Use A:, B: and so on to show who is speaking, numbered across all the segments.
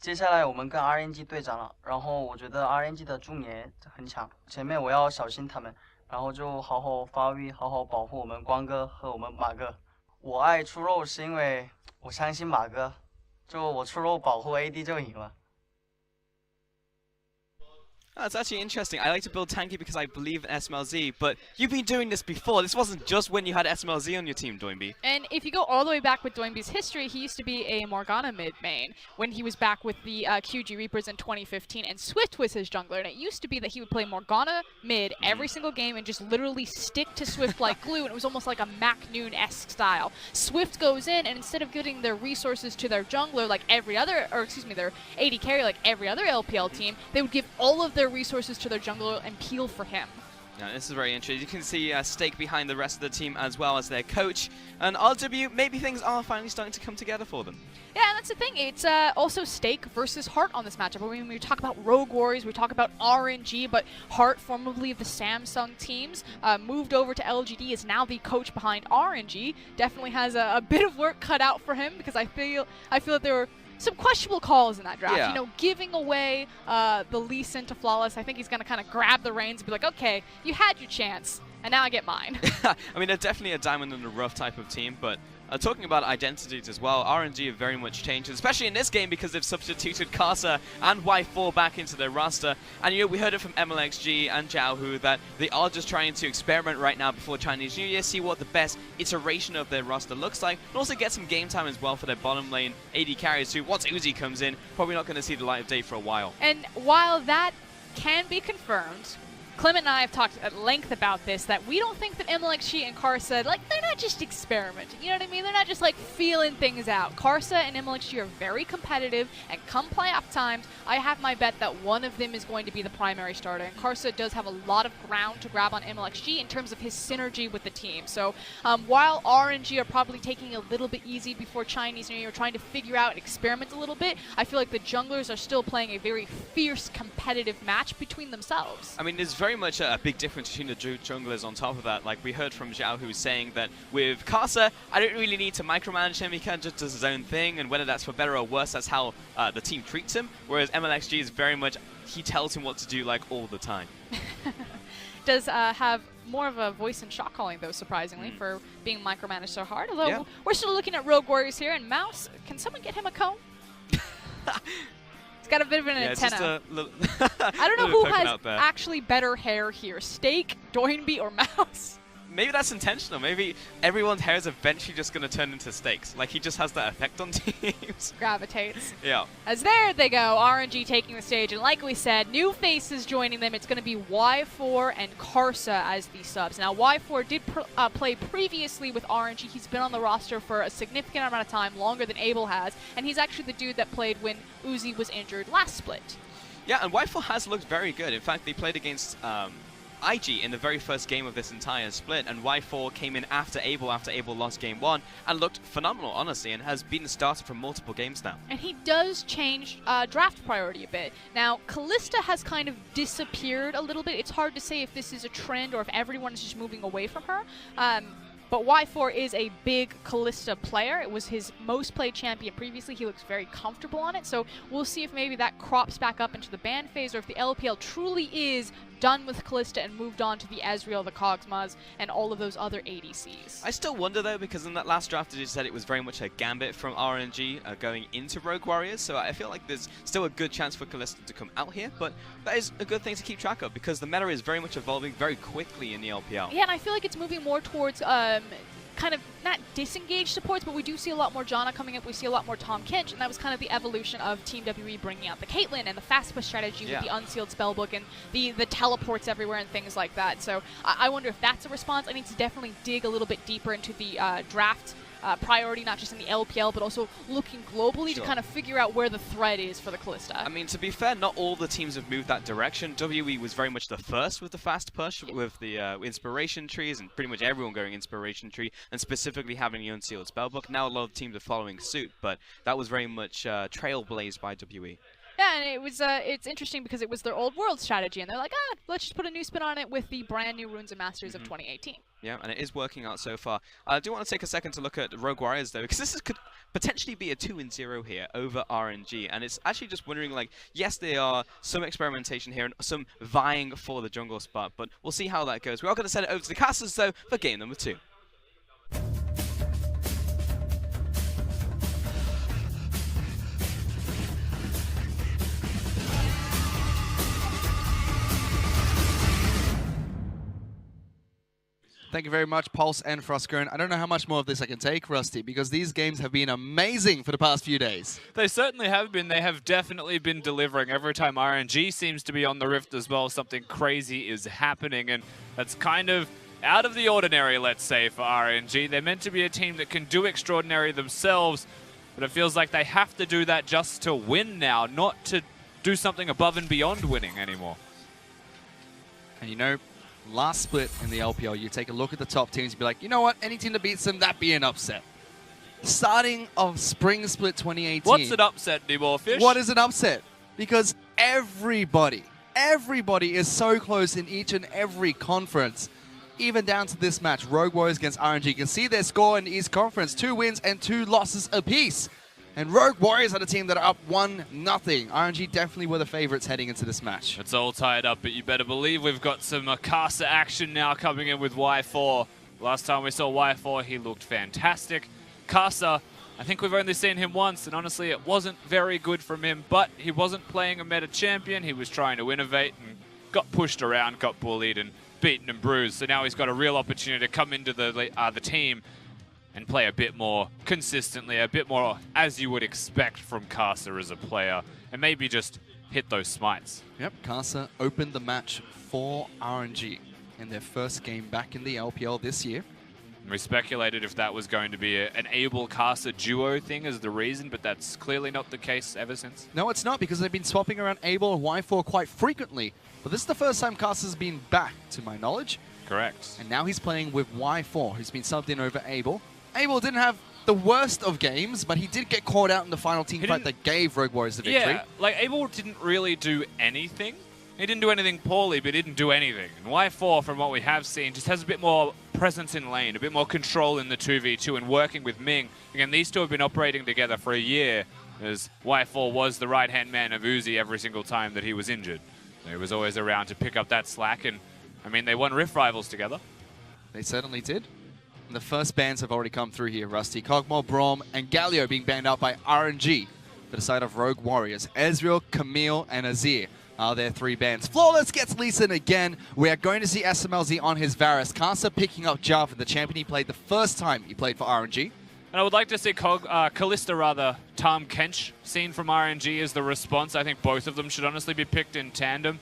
A: 接下来我们跟 RNG 对战了，然后我觉得 RNG 的中野很强，前面我要小心他们，然后就好好发育，好好保护我们光哥和我们马哥。我爱出肉是因为我相信马哥，就我出肉保护 AD 就赢了。
B: That's actually interesting. I like to build tanky because I believe in SMLZ, but you've been doing this before. This wasn't just when you had SMLZ on your team, Doinby.
C: And if you go all the way back with Doinby's history, he used to be a Morgana mid main when he was back with the QG Reapers in 2015, and Swift was his jungler. And it used to be that he would play Morgana mid every single game and just literally stick to Swift like glue, and it was almost like a Mac Noon-esque style. Swift goes in, and instead of giving their resources to their jungler like every other, or excuse me, their AD carry like every other LPL team, they would give all of their resources to their jungler and peel for him.
B: Yeah, this is very interesting. You can see Stake behind the rest of the team as well as their coach. And RW, maybe things are finally starting to come together for them.
C: Yeah, and that's the thing. It's also Stake versus Heart on this matchup. I mean, we talk about Rogue Warriors, we talk about RNG, but Heart, formerly of the Samsung teams, moved over to LGD, is now the coach behind RNG. Definitely has a bit of work cut out for him because I feel that there were some questionable calls in that draft.
B: Yeah.
C: You know, giving away the Lee Sin to Flawless. I think he's going to kind of grab the reins and be like, okay, you had your chance, and now I get mine.
B: I mean, they're definitely a diamond in the rough type of team, but talking about identities as well, RNG have very much changed, especially in this game because they've substituted Karsa and Y4 back into their roster. And you know, we heard it from MLXG and Zhaohu that they are just trying to experiment right now before Chinese New Year, see what the best iteration of their roster looks like, and also get some game time as well for their bottom lane AD carriers who, once Uzi comes in, probably not going to see the light of day for a while.
C: And while that can be confirmed, Clement and I have talked at length about this, that we don't think that MLXG and Karsa, like, they're not just experimenting, you know what I mean? They're not just, like, feeling things out. Karsa and MLXG are very competitive, and come playoff times, I have my bet that one of them is going to be the primary starter. And Karsa does have a lot of ground to grab on MLXG in terms of his synergy with the team. So while RNG are probably taking a little bit easy before Chinese New Year, trying to figure out and experiment a little bit, I feel like the junglers are still playing a very fierce, competitive match between themselves.
B: I mean, there's very much a big difference between the junglers on top of that. Like, we heard from Zhao who's saying that with Karsa, I don't really need to micromanage him, he kind of just does his own thing, and whether that's for better or worse, that's how the team treats him. Whereas MLXG is very much, he tells him what to do, like, all the time.
C: Does have more of a voice in shot calling, though, surprisingly, for being micromanaged so hard. Although we're still looking at Rogue Warriors here, and Mouse, can someone get him a cone? Got a bit of an antenna. I don't know who has actually better hair here, Stake, Doinby, or Mouse.
B: Maybe that's intentional. Maybe everyone's hair is eventually just going to turn into Stakes. Like, he just has that effect on teams.
C: Gravitates.
B: Yeah.
C: As there they go, RNG taking the stage, and like we said, new faces joining them. It's going to be Y4 and Karsa as the subs. Now, Y4 did play previously with RNG. He's been on the roster for a significant amount of time, longer than Abel has, and he's actually the dude that played when Uzi was injured last split.
B: Yeah, and Y4 has looked very good. In fact, they played against IG in the very first game of this entire split, and Y4 came in after Abel lost game 1, and looked phenomenal, honestly, and has been the starter for multiple games now.
C: And he does change draft priority a bit. Now, Kalista has kind of disappeared a little bit. It's hard to say if this is a trend or if everyone is just moving away from her. But Y4 is a big Kalista player. It was his most played champion previously. He looks very comfortable on it. So we'll see if maybe that crops back up into the ban phase, or if the LPL truly is done with Kalista and moved on to the Ezreal, the Kog'Maws, and all of those other ADCs.
B: I still wonder, though, because in that last draft, it said it was very much a gambit from RNG going into Rogue Warriors, so I feel like there's still a good chance for Kalista to come out here, but that is a good thing to keep track of, because the meta is very much evolving very quickly in the LPL.
C: Yeah, and I feel like it's moving more towards kind of not disengaged supports, but we do see a lot more Janna coming up. We see a lot more Tom Kinch, and that was kind of the evolution of Team WE bringing out the Caitlyn and the fast push strategy with the unsealed spellbook and the teleports everywhere and things like that. So I wonder if that's a response. I need to definitely dig a little bit deeper into the draft priority, not just in the LPL, but also looking globally to kind of figure out where the thread is for the Kalista.
B: I mean, to be fair, not all the teams have moved that direction. WE was very much the first with the fast push, with the inspiration trees, and pretty much everyone going inspiration tree, and specifically having the unsealed spellbook. Now a lot of teams are following suit, but that was very much trailblazed by WE.
C: Yeah, and it was it's interesting because it was their old world strategy, and they're like, let's just put a new spin on it with the brand new Runes and Masters of 2018.
B: Yeah, and it is working out so far. I do want to take a second to look at Rogue Warriors, though, because could potentially be a 2-0 here over RNG. And it's actually just wondering, like, yes, there are some experimentation here and some vying for the jungle spot, but we'll see how that goes. We are going to send it over to the casters, though, for game number 2.
D: Thank you very much, Pulse and Frostgurn. I don't know how much more of this I can take, Rusty, because these games have been amazing for the past few days.
E: They certainly have been. They have definitely been delivering. Every time RNG seems to be on the Rift as well, something crazy is happening, and that's kind of out of the ordinary, let's say, for RNG. They're meant to be a team that can do extraordinary themselves, but it feels like they have to do that just to win now, not to do something above and beyond winning anymore.
D: And you know, last split in the LPL, you take a look at the top teams, you'd be like, you know what, any team that beats them, that'd be an upset. Starting of Spring Split 2018.
E: What's an upset, Fish?
D: What is an upset? Because everybody is so close in each and every conference, even down to this match, Rogue Warriors against RNG. You can see their score in the East Conference, 2 wins and 2 losses apiece. And Rogue Warriors are the team that are up 1-0. RNG definitely were the favorites heading into this match.
E: It's all tied up, but you better believe we've got some Casa action now coming in with Y4. Last time we saw Y4, he looked fantastic. Casa, I think we've only seen him once, and honestly, it wasn't very good from him, but he wasn't playing a meta champion. He was trying to innovate and got pushed around, got bullied, and beaten and bruised. So now he's got a real opportunity to come into the team and play a bit more consistently, a bit more as you would expect from Casa as a player, and maybe just hit those smites.
D: Yep, Casa opened the match for RNG in their first game back in the LPL this year.
E: We speculated if that was going to be an Abel-Casa duo thing as the reason, but that's clearly not the case ever since.
D: No, it's not, because they've been swapping around Abel and Y4 quite frequently. But this is the first time Casa's been back, to my knowledge.
E: Correct.
D: And now he's playing with Y4, who's been subbed in over Abel. Abel didn't have the worst of games, but he did get caught out in the final team fight that gave Rogue Warriors the victory.
E: Yeah, like Abel didn't really do anything. He didn't do anything poorly, but he didn't do anything. And Y4, from what we have seen, just has a bit more presence in lane, a bit more control in the 2v2 and working with Ming. Again, these two have been operating together for a year, as Y4 was the right-hand man of Uzi every single time that he was injured. He was always around to pick up that slack, and I mean, they won Rift Rivals together.
D: They certainly did. And the first bans have already come through here, Rusty. Kog'Maw, Braum, and Galio being banned out by RNG for the side of Rogue Warriors. Ezreal, Camille, and Azir are their 3 bans. Flawless gets Lee Sin again. We are going to see SMLZ on his Varus. Casa picking up Java, the champion he played the first time he played for RNG.
E: And I would like to see Kalista, Tom Kench seen from RNG as the response. I think both of them should honestly be picked in tandem.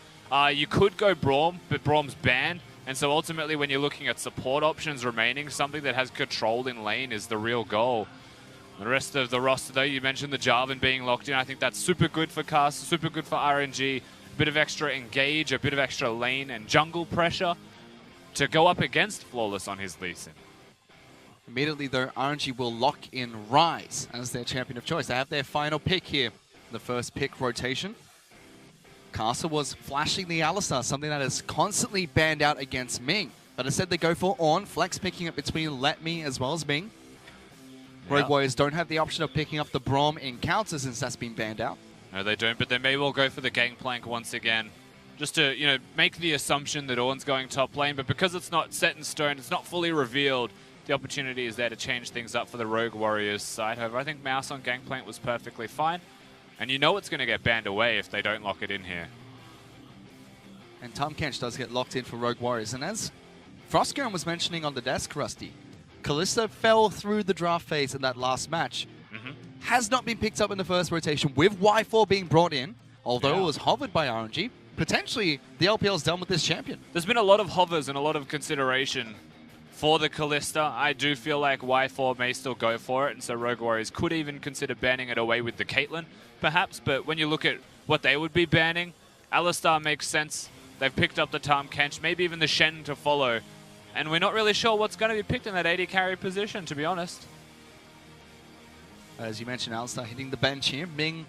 E: You could go Braum, but Braum's banned. And so ultimately, when you're looking at support options remaining, something that has control in lane is the real goal. The rest of the roster, though, you mentioned the Jarvan being locked in. I think that's super good for Casa, super good for RNG. A bit of extra engage, a bit of extra lane and jungle pressure to go up against Flawless on his Lee Sin.
D: Immediately, though, RNG will lock in Ryze as their champion of choice. They have their final pick here, the first pick rotation. Casa was flashing the Alistar, something that is constantly banned out against Ming. But instead, they go for Ornn, Flex picking up between Let Me as well as Ming. Rogue Warriors don't have the option of picking up the Braum encounter since that's been banned out.
E: No, they don't, but they may well go for the Gangplank once again. Just to, you know, make the assumption that Ornn's going top lane, but because it's not set in stone, it's not fully revealed, the opportunity is there to change things up for the Rogue Warriors side. However, I think Mouse on Gangplank was perfectly fine. And you know it's going to get banned away if they don't lock it in here.
D: And Tom Kench does get locked in for Rogue Warriors. And as Frostgurn was mentioning on the desk, Rusty, Kalista fell through the draft phase in that last match. Has not been picked up in the first rotation with Y4 being brought in, although it was hovered by RNG. Potentially, the LPL's done with this champion.
E: There's been a lot of hovers and a lot of consideration for the Kalista. I do feel like Y4 may still go for it, and so Rogue Warriors could even consider banning it away with the Caitlyn, perhaps. But when you look at what they would be banning, Alistar makes sense. They've picked up the Tahm Kench, maybe even the Shen to follow. And we're not really sure what's going to be picked in that AD carry position, to be honest.
D: As you mentioned, Alistar hitting the bench here. Ming,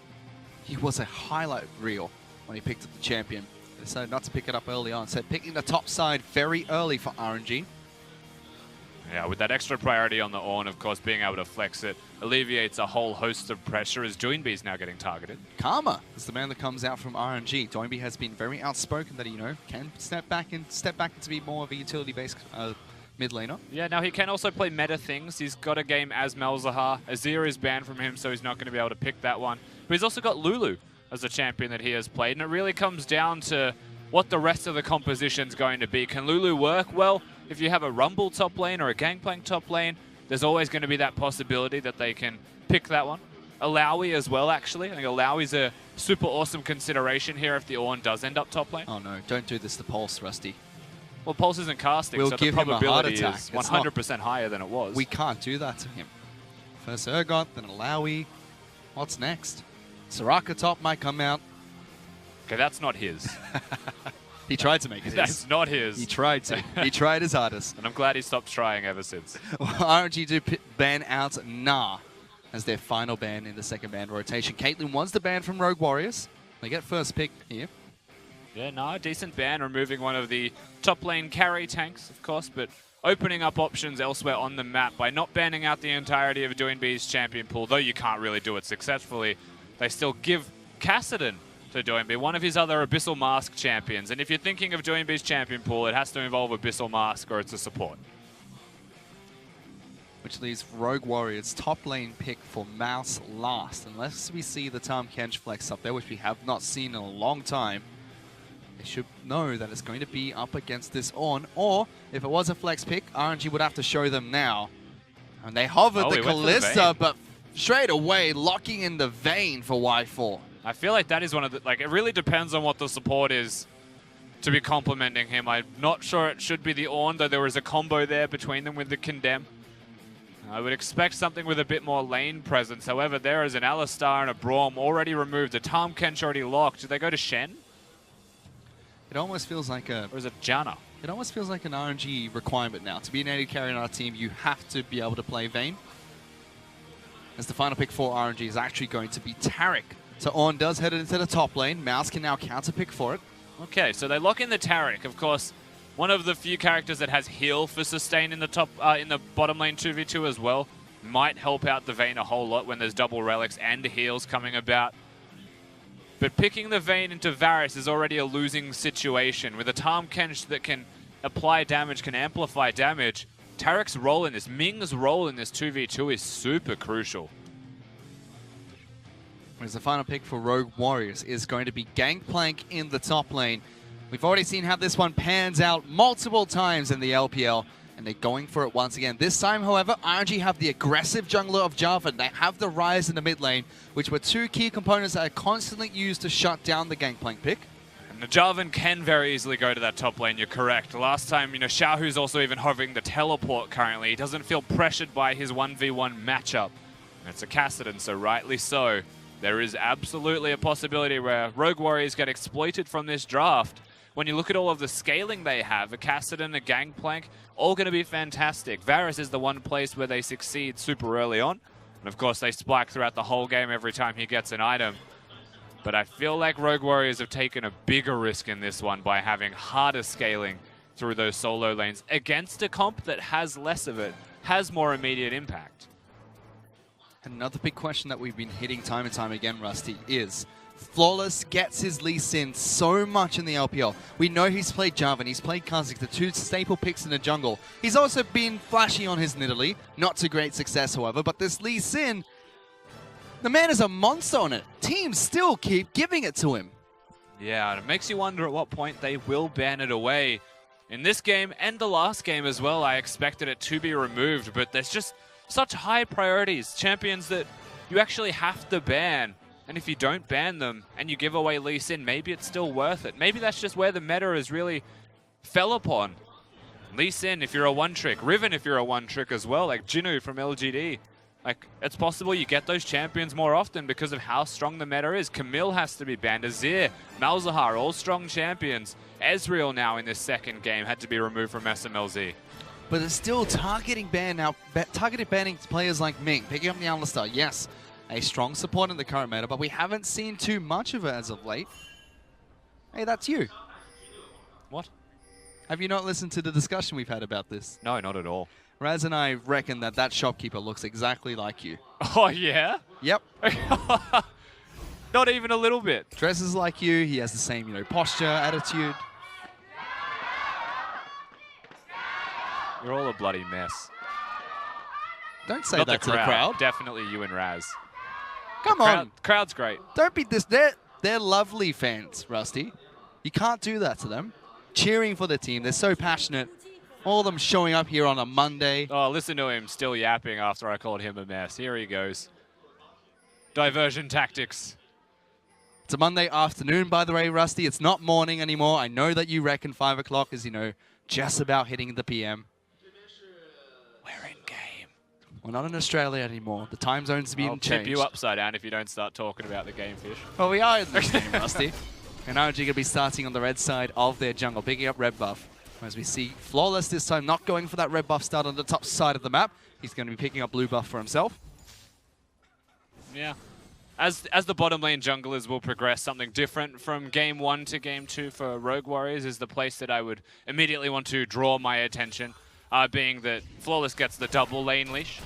D: he was a highlight reel when he picked up the champion. They decided not to pick it up early on. So picking the top side very early for RNG.
E: Yeah, with that extra priority on the Ornn, of course, being able to flex it alleviates a whole host of pressure as Doinby's now getting targeted.
D: Karma is the man that comes out from RNG. Doinby has been very outspoken that he, can step back to be more of a utility-based mid laner.
E: Yeah, now he can also play meta things. He's got a game as Malzahar. Azir is banned from him, so he's not going to be able to pick that one. But he's also got Lulu as a champion that he has played, and it really comes down to what the rest of the composition's going to be. Can Lulu work? Well, if you have a Rumble top lane or a Gangplank top lane, there's always going to be that possibility that they can pick that one. Alawi as well, actually. I think Alawi's a super awesome consideration here if the Ornn does end up top lane.
D: Oh no, don't do this to Pulse, Rusty.
E: Well, Pulse isn't casting,
D: We'll
E: so the
D: give him a heart
E: probability
D: attack.
E: is 100% higher than it was.
D: We can't do that to him. First Urgot, then Alawi. What's next? Soraka top might come out.
E: Okay, that's not his.
D: He tried to make it his.
E: That's not his.
D: He tried to. He tried his hardest.
E: And I'm glad he stopped trying ever since.
D: RNG do ban out Nah as their final ban in the second ban rotation. Caitlyn was the ban from Rogue Warriors. They get first pick here.
E: Yeah, no, decent ban, removing one of the top lane carry tanks, of course, but opening up options elsewhere on the map by not banning out the entirety of Doinby's champion pool, though you can't really do it successfully. They still give Kassadin to Doinby, one of his other Abyssal Mask champions. And if you're thinking of Doinby's champion pool, it has to involve Abyssal Mask or it's a support.
D: Which leaves Rogue Warriors top lane pick for Mouse last. Unless we see the Tahm Kench flex up there, which we have not seen in a long time. They should know that it's going to be up against this Ornn. Or, if it was a flex pick, RNG would have to show them now. And they hovered the Kalista, but straight away locking in the Vayne for Y4.
E: I feel like that is one of the, like, it really depends on what the support is to be complimenting him. I'm not sure it should be the Ornn, though there was a combo there between them with the Condemn. I would expect something with a bit more lane presence. However, there is an Alistar and a Braum already removed. The Tahm Kench already locked. Did they go to Shen?
D: It almost feels like a...
E: Or is it Janna?
D: It almost feels like an RNG requirement now. To be an AD carry on our team, you have to be able to play Vayne. As the final pick for RNG is actually going to be Taric. So Ornn does head into the top lane. Mouse can now counter pick for it.
E: Okay, so they lock in the Taric. Of course, one of the few characters that has heal for sustain in the top, in the bottom lane 2v2 as well. Might help out the Vayne a whole lot when there's double relics and heals coming about. But picking the Vayne into Varus is already a losing situation. With a Tahm Kench that can apply damage, can amplify damage, Taric's role in this, Ming's role in this 2v2 is super crucial.
D: Whereas the final pick for Rogue Warriors is going to be Gangplank in the top lane. We've already seen how this one pans out multiple times in the LPL, and they're going for it once again. This time, however, RNG have the aggressive jungler of Jarvan. They have the Ryze in the mid lane, which were two key components that are constantly used to shut down the Gangplank pick.
E: And the Jarvan can very easily go to that top lane, you're correct. Last time, Xiaohu's also even hovering the teleport currently. He doesn't feel pressured by his 1v1 matchup. And it's a Kassadin, so rightly so. There is absolutely a possibility where Rogue Warriors get exploited from this draft. When you look at all of the scaling they have, a Kassadin, a Gangplank, all going to be fantastic. Varus is the one place where they succeed super early on. And of course, they spike throughout the whole game every time he gets an item. But I feel like Rogue Warriors have taken a bigger risk in this one by having harder scaling through those solo lanes against a comp that has less of it, has more immediate impact.
D: Another big question that we've been hitting time and time again, Rusty, is Flawless gets his Lee Sin so much in the LPL. We know he's played Jarvan, he's played Kha'Zix, the two staple picks in the jungle. He's also been flashy on his Nidalee. Not to great success, however, but this Lee Sin, the man is a monster on it. Teams still keep giving it to him.
E: Yeah, and it makes you wonder at what point they will ban it away. In this game and the last game as well, I expected it to be removed, but there's just such high priorities. Champions that you actually have to ban. And if you don't ban them and you give away Lee Sin, maybe it's still worth it. Maybe that's just where the meta is really fell upon. Lee Sin if you're a one-trick. Riven if you're a one-trick as well, like Jinnu from LGD. Like, it's possible you get those champions more often because of how strong the meta is. Camille has to be banned. Azir, Malzahar, all strong champions. Ezreal now in this second game had to be removed from SMLZ.
D: But it's still targeting ban now, targeted banning players like Ming, picking up the Alistar. Yes, a strong support in the current meta, but we haven't seen too much of it as of late. Hey, that's you.
E: What?
D: Have you not listened to the discussion we've had about this?
E: No, not at all.
D: Raz and I reckon that that shopkeeper looks exactly like you.
E: Oh, yeah?
D: Yep.
E: Not even a little bit.
D: Dresses like you. He has the same, posture, attitude.
E: You're all a bloody mess.
D: Don't say
E: Not
D: that to the crowd.
E: Definitely you and Raz.
D: Come on.
E: Crowd's great.
D: Don't be this. They're lovely fans, Rusty. You can't do that to them. Cheering for the team. They're so passionate. All of them showing up here on a Monday.
E: Oh, listen to him still yapping after I called him a mess. Here he goes. Diversion tactics.
D: It's a Monday afternoon, by the way, Rusty. It's not morning anymore. I know that you reckon 5 o'clock is, just about hitting the PM.
E: We're in game.
D: We're not in Australia anymore. The time zone's been
E: I'll
D: changed.
E: tip you upside down if you don't start talking about the game fish.
D: Well, we are in this game, Rusty. And RNG going to be starting on the red side of their jungle, picking up red buff. As we see Flawless this time, not going for that red buff start on the top side of the map. He's going to be picking up blue buff for himself.
E: Yeah. As the bottom lane junglers will progress, something different from Game 1 to Game 2 for Rogue Warriors is the place that I would immediately want to draw my attention, being that Flawless gets the double lane leash.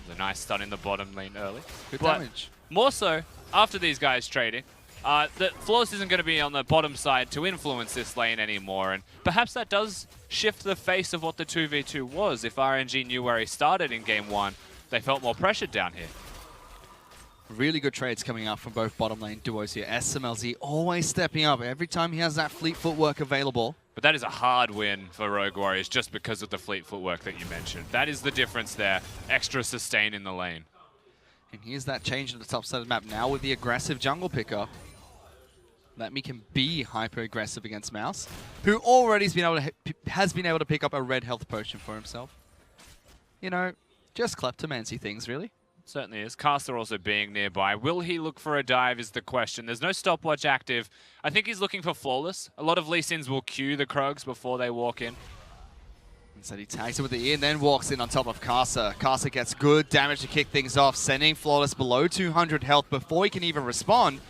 E: The nice stun in the bottom lane early.
D: Good
E: but
D: damage.
E: More so, after these guys trading, that Flawless isn't going to be on the bottom side to influence this lane anymore, and perhaps that does shift the face of what the 2v2 was. If RNG knew where he started in Game 1, they felt more pressured down here.
D: Really good trades coming out from both bottom lane duos here. SMLZ always stepping up every time he has that fleet footwork available.
E: But that is a hard win for Rogue Warriors just because of the fleet footwork that you mentioned. That is the difference there. Extra sustain in the lane.
D: And here's that change on the top side of the map now with the aggressive jungle picker. Let me can be hyper aggressive against Mouse, who already has been able to pick up a red health potion for himself. Just kleptomancy things, really.
E: Certainly is. Caster also being nearby. Will he look for a dive is the question. There's no stopwatch active. I think he's looking for Flawless. A lot of Lee Sins will queue the Krogs before they walk in.
D: Instead he tags it with the E and then walks in on top of Casa. Casa gets good damage to kick things off, sending Flawless below 200 health before he can even respond.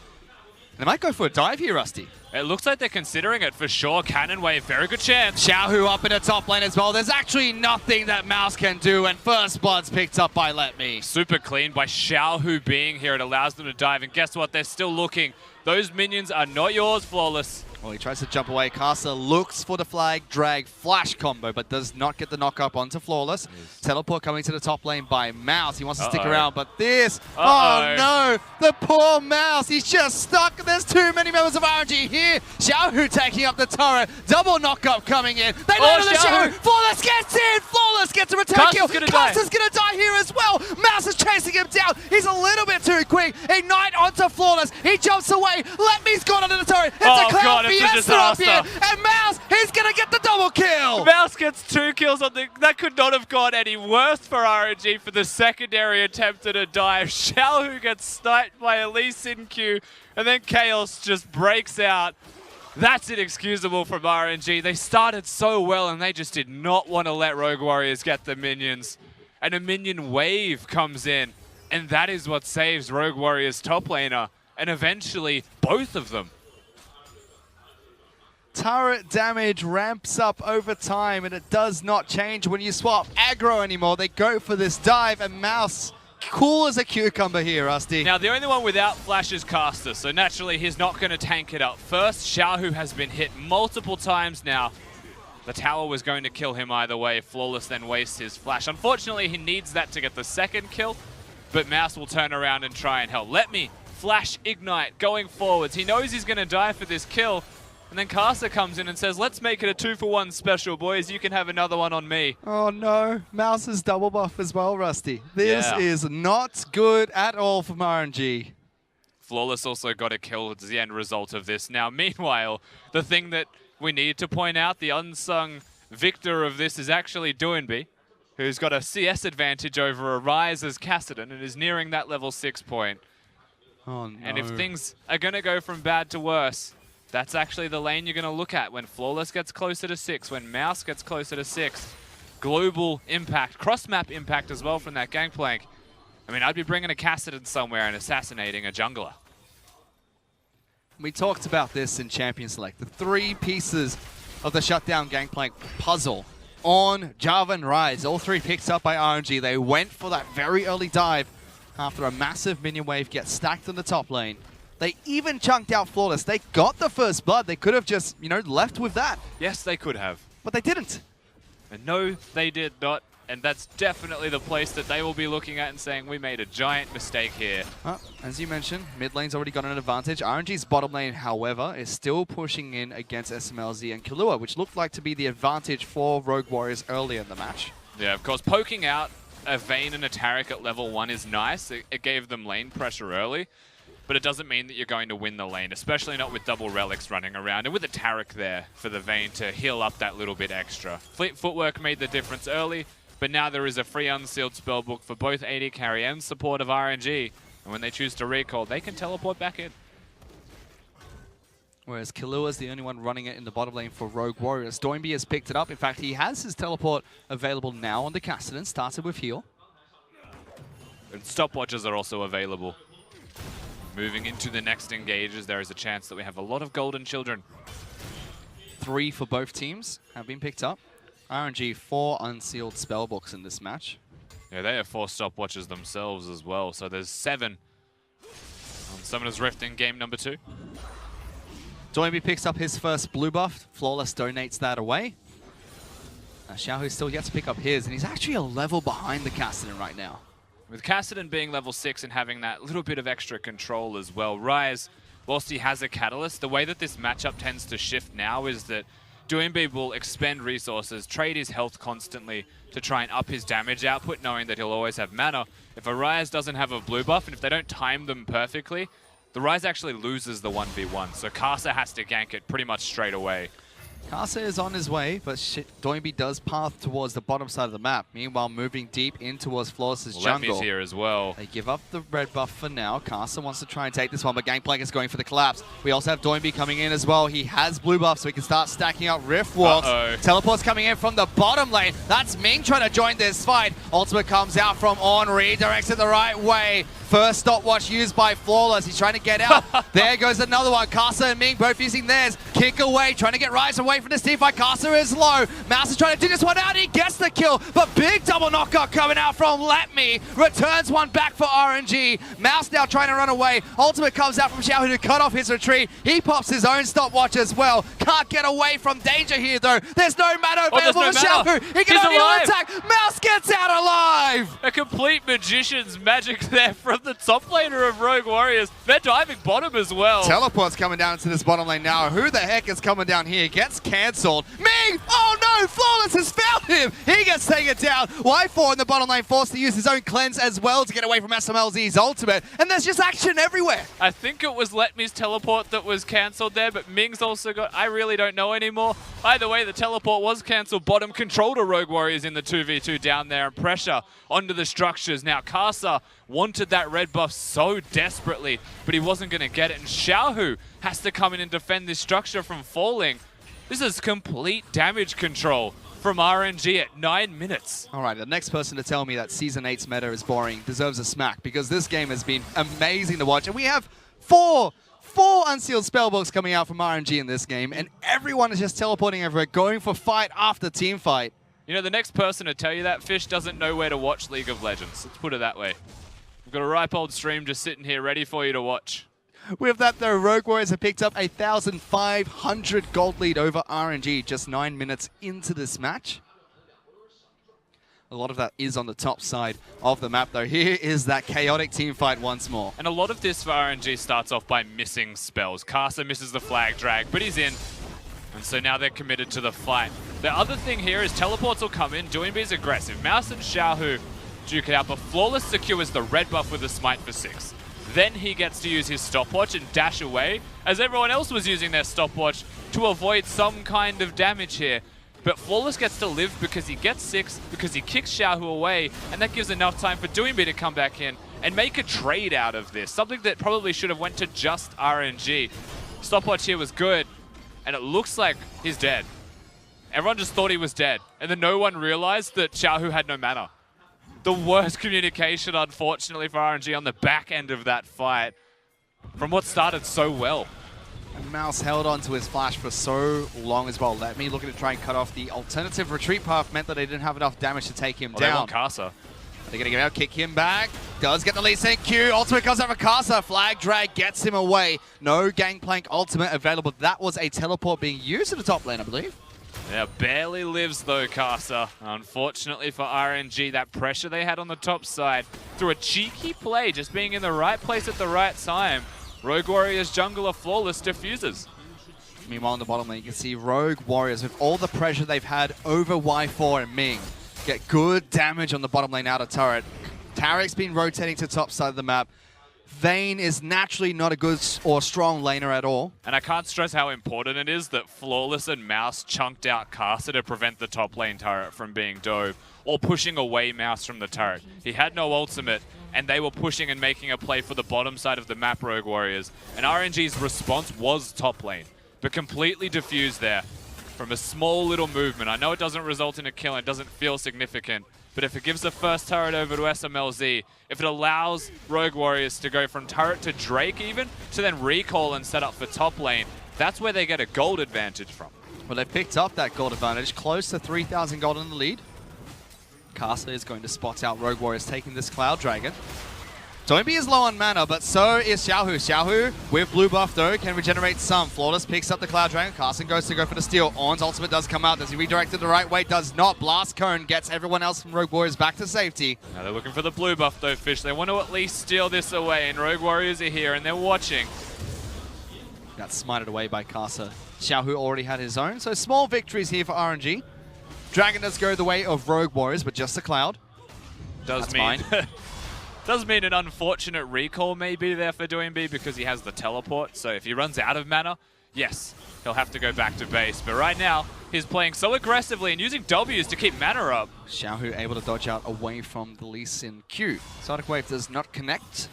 D: They might go for a dive here, Rusty.
E: It looks like they're considering it for sure. Cannon Wave, very good chance.
D: Xiaohu up in the top lane as well. There's actually nothing that Mouse can do, and first blood's picked up by Let Me.
E: Super clean by Xiaohu being here. It allows them to dive, and guess what? They're still looking. Those minions are not yours, Flawless.
D: Well, he tries to jump away. Casa looks for the flag, drag, flash combo, but does not get the knock up onto Flawless. Teleport coming to the top lane by Mouse. He wants to stick around, but this... Oh, no! The poor Mouse! He's just stuck. There's too many members of RNG here. Xiaohu taking up the turret. Double knock up coming in. They land on the Xiaohu. Flawless gets in! Flawless gets a return kill. Casa's going to die here as well. Mouse is chasing him down. He's a little bit too quick. Ignite onto Flawless. He jumps away. Let Me's gone under the turret. It's a cloud fiesta up here. And Mouse, he's going to get the double kill.
E: Mouse gets 2 kills on the... That could not have gone any worse for RNG for the secondary attempt at a dive. Xiaohu gets sniped by a Lee Sin Q, and then Chaos just breaks out. That's inexcusable from RNG. They started so well, and they just did not want to let Rogue Warriors get the minions. And a minion wave comes in, and that is what saves Rogue Warriors top laner, and eventually both of them.
D: Turret damage ramps up over time, and it does not change when you swap aggro anymore. They go for this dive, and Mouse, cool as a cucumber here, Rusty.
E: Now, the only one without flash is Caster, so naturally he's not going to tank it up. First, Xiaohu has been hit multiple times now. The tower was going to kill him either way. Flawless then wastes his flash. Unfortunately, he needs that to get the second kill, but Mouse will turn around and try and help. Let Me flash Ignite going forwards. He knows he's going to die for this kill. And then Caster comes in and says, let's make it a 2-for-1 special, boys. You can have another one on me.
D: Oh no, Mouse is double buff as well, Rusty. This is not good at all from RNG.
E: Flawless also got a kill as the end result of this. Now, meanwhile, the thing that we need to point out, the unsung victor of this is actually Doinby, who's got a CS advantage over Arise as Kassadin and is nearing that level 6 point.
D: Oh no.
E: And if things are going to go from bad to worse, that's actually the lane you're going to look at when Flawless gets closer to 6, when Mouse gets closer to 6. Global impact, cross-map impact as well from that Gangplank. I mean, I'd be bringing a Kassadin somewhere and assassinating a jungler.
D: We talked about this in Champion Select. The 3 pieces of the shutdown Gangplank puzzle on Java and Rise. All three picked up by RNG. They went for that very early dive after a massive minion wave gets stacked in the top lane. They even chunked out Flawless. They got the first blood. They could have just, left with that.
E: Yes, they could have.
D: But they didn't.
E: And no, they did not. And that's definitely the place that they will be looking at and saying, we made a giant mistake here.
D: As you mentioned, mid lane's already got an advantage. RNG's bottom lane, however, is still pushing in against SMLZ and Killua, which looked like to be the advantage for Rogue Warriors earlier in the match.
E: Yeah, of course, poking out a Vayne and a Taric at level 1 is nice. It gave them lane pressure early, but it doesn't mean that you're going to win the lane, especially not with double relics running around and with a Taric there for the Vayne to heal up that little bit extra. Fleet Footwork made the difference early, but now there is a free unsealed spellbook for both AD carry and support of RNG. And when they choose to recall, they can teleport back in.
D: Whereas Killua's the only one running it in the bottom lane for Rogue Warriors. Doinby has picked it up. In fact, he has his teleport available now on the Cassidy. Started with heal.
E: And stopwatches are also available. Moving into the next engages, there is a chance that we have a lot of golden children.
D: 3 for both teams have been picked up. RNG 4 unsealed spellbooks in this match.
E: Yeah, they have 4 stopwatches themselves as well, so there's 7 on Summoner's Rift in game number 2.
D: Doinby picks up his first blue buff. Flawless donates that away. Xiaohu's still yet to pick up his, and he's actually a level behind the Cassidy right now.
E: With Cassidy being level 6 and having that little bit of extra control as well, Rise, whilst he has a catalyst, the way that this matchup tends to shift now is that Doinby will expend resources, trade his health constantly to try and up his damage output, knowing that he'll always have mana. If a Rise doesn't have a blue buff, and if they don't time them perfectly, the Rise actually loses the 1v1, so Karsa has to gank it pretty much straight away.
D: Karsa is on his way, but Doinby does path towards the bottom side of the map. Meanwhile, moving deep in towards Flawless's jungle.
E: Lemmy's here as well.
D: They give up the red buff for now. Karsa wants to try and take this one, but Gangplank is going for the collapse. We also have Doinby coming in as well. He has blue buff, so he can start stacking out Rift Walks. Teleport's coming in from the bottom lane. That's Ming trying to join this fight. Ultimate comes out from On, redirects it the right way. First stopwatch used by Flawless. He's trying to get out. There goes another one. Karsa and Ming both using theirs. Kick away, trying to get Rise away from this team fight. Karsa is low. Mouse is trying to do this one out. He gets the kill, but big double knockout coming out from Letme. Returns one back for RNG. Mouse now trying to run away. Ultimate comes out from Xiaohu to cut off his retreat. He pops his own stopwatch as well. Can't get away from danger here though. There's no mana available for Xiaohu. He can only attack. Mouse gets out alive.
E: A complete magician's magic there from the top laner of Rogue Warriors. They're diving bottom as well.
D: Teleport's coming down into this bottom lane now. Who the heck is coming down here? Gets cancelled. Ming! Oh no! Flawless has found him! He gets taken down. Y4 in the bottom lane forced to use his own cleanse as well to get away from SMLZ's ultimate. And there's just action everywhere.
E: I think it was Letme's teleport that was cancelled there, but Ming's also got... I really don't know anymore. Either way, the teleport was cancelled. Bottom control to Rogue Warriors in the 2v2 down there, and pressure onto the structures. Now, Karsa wanted that red buff so desperately, but he wasn't going to get it. And Xiaohu has to come in and defend this structure from falling. This is complete damage control from RNG at 9 minutes.
D: All right, the next person to tell me that Season 8's meta is boring deserves a smack, because this game has been amazing to watch. And we have four unsealed spellbooks coming out from RNG in this game, and everyone is just teleporting everywhere, going for fight after team fight.
E: You know, the next person to tell you that, Fish, doesn't know where to watch League of Legends. Let's put it that way. We've got a ripe old stream just sitting here ready for you to watch.
D: With that, though, Rogue Warriors have picked up a 1,500 gold lead over RNG just 9 minutes into this match. A lot of that is on the top side of the map, though. Here is that chaotic team fight once more.
E: And a lot of this for RNG starts off by missing spells. Karsa misses the flag drag, but he's in. And so now they're committed to the fight. The other thing here is teleports will come in. Doinby's aggressive. Mouse and Xiaohu duke it out, but Flawless secures the red buff with a smite for 6. Then he gets to use his stopwatch and dash away, as everyone else was using their stopwatch to avoid some kind of damage here. But Flawless gets to live because he gets 6, because he kicks Xiaohu away, and that gives enough time for Doinby to come back in and make a trade out of this. Something that probably should have went to just RNG. Stopwatch here was good, and it looks like he's dead. Everyone just thought he was dead, and then no one realized that Xiaohu had no mana. The worst communication, unfortunately, for RNG on the back end of that fight from what started so well.
D: And Mouse held on to his flash for so long as well. Let me look at it, try and cut off the alternative retreat path. Meant that they didn't have enough damage to take him
E: They
D: down.
E: want Casa.
D: They're going to get out, kick him back. Does get the lead sync Q. Ultimate comes out for Casa. Flag drag gets him away. No Gangplank ultimate available. That was a teleport being used in the top lane, I believe.
E: Yeah, barely lives though, Casa. Unfortunately for RNG, that pressure they had on the top side, through a cheeky play, just being in the right place at the right time, Rogue Warriors jungler Flawless diffuses.
D: Meanwhile, on the bottom lane, you can see Rogue Warriors, with all the pressure they've had over Y4 and Ming, get good damage on the bottom lane out of turret. Tarek's been rotating to the top side of the map. Vayne is naturally not a good or strong laner at all.
E: And I can't stress how important it is that Flawless and Mouse chunked out Casa to prevent the top lane turret from being dove, or pushing away Mouse from the turret. He had no ultimate, and they were pushing and making a play for the bottom side of the map, Rogue Warriors. And RNG's response was top lane, but completely diffused there from a small little movement. I know it doesn't result in a kill, it doesn't feel significant, but if it gives the first turret over to SMLZ, if it allows Rogue Warriors to go from turret to Drake even, to then recall and set up for top lane, that's where they get a gold advantage from.
D: Well, they've picked up that gold advantage, close to 3,000 gold in the lead. Castle is going to spot out Rogue Warriors taking this Cloud Dragon. Doinby is low on mana, but so is Xiaohu. Xiaohu, with blue buff though, can regenerate some. Flawless picks up the Cloud Dragon. Carson goes to go for the steal. Ornn's ultimate does come out. Does he redirect it the right way? Does not. Blast Cone gets everyone else from Rogue Warriors back to safety.
E: Now they're looking for the blue buff though, Fish. They want to at least steal this away, and Rogue Warriors are here, and they're watching.
D: That's smited away by Casa. Xiaohu already had his own, so small victories here for RNG. Dragon does go the way of Rogue Warriors, but just a Cloud.
E: Does mean an unfortunate recall may be there for Doinby because he has the teleport. So if he runs out of mana, yes, he'll have to go back to base. But right now, he's playing so aggressively and using W's to keep mana up.
D: Xiaohu able to dodge out away from the Lee Sin Q. Psychic Wave does not connect.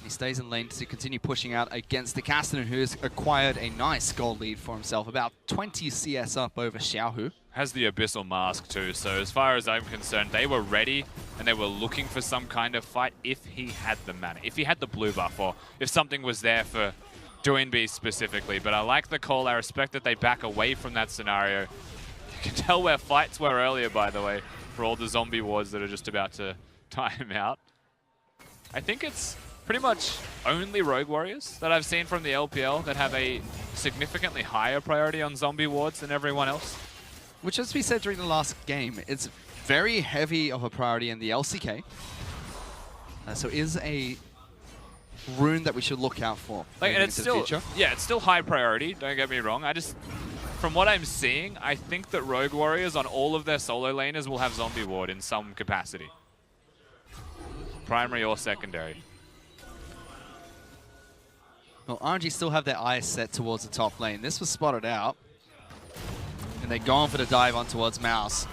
D: He stays in lane to continue pushing out against the Castanen, who has acquired a nice gold lead for himself, about 20 CS up over Xiaohu.
E: Has the Abyssal Mask too, so as far as I'm concerned, they were ready and they were looking for some kind of fight if he had the mana, if he had the blue buff, or if something was there for Doinby specifically. But I like the call. I respect that they back away from that scenario. You can tell where fights were earlier, by the way, for all the zombie wards that are just about to time out. I think it's pretty much only Rogue Warriors that I've seen from the LPL that have a significantly higher priority on zombie wards than everyone else.
D: Which, as we said during the last game, it's very heavy of a priority in the LCK. So it is a rune that we should look out for.
E: Like, and it's still, yeah, it's still high priority, don't get me wrong. From what I'm seeing, I think that Rogue Warriors on all of their solo laners will have zombie ward in some capacity. Primary or secondary.
D: Well, RNG still have their eyes set towards the top lane. This was spotted out. And they're going for the dive on towards Mouse.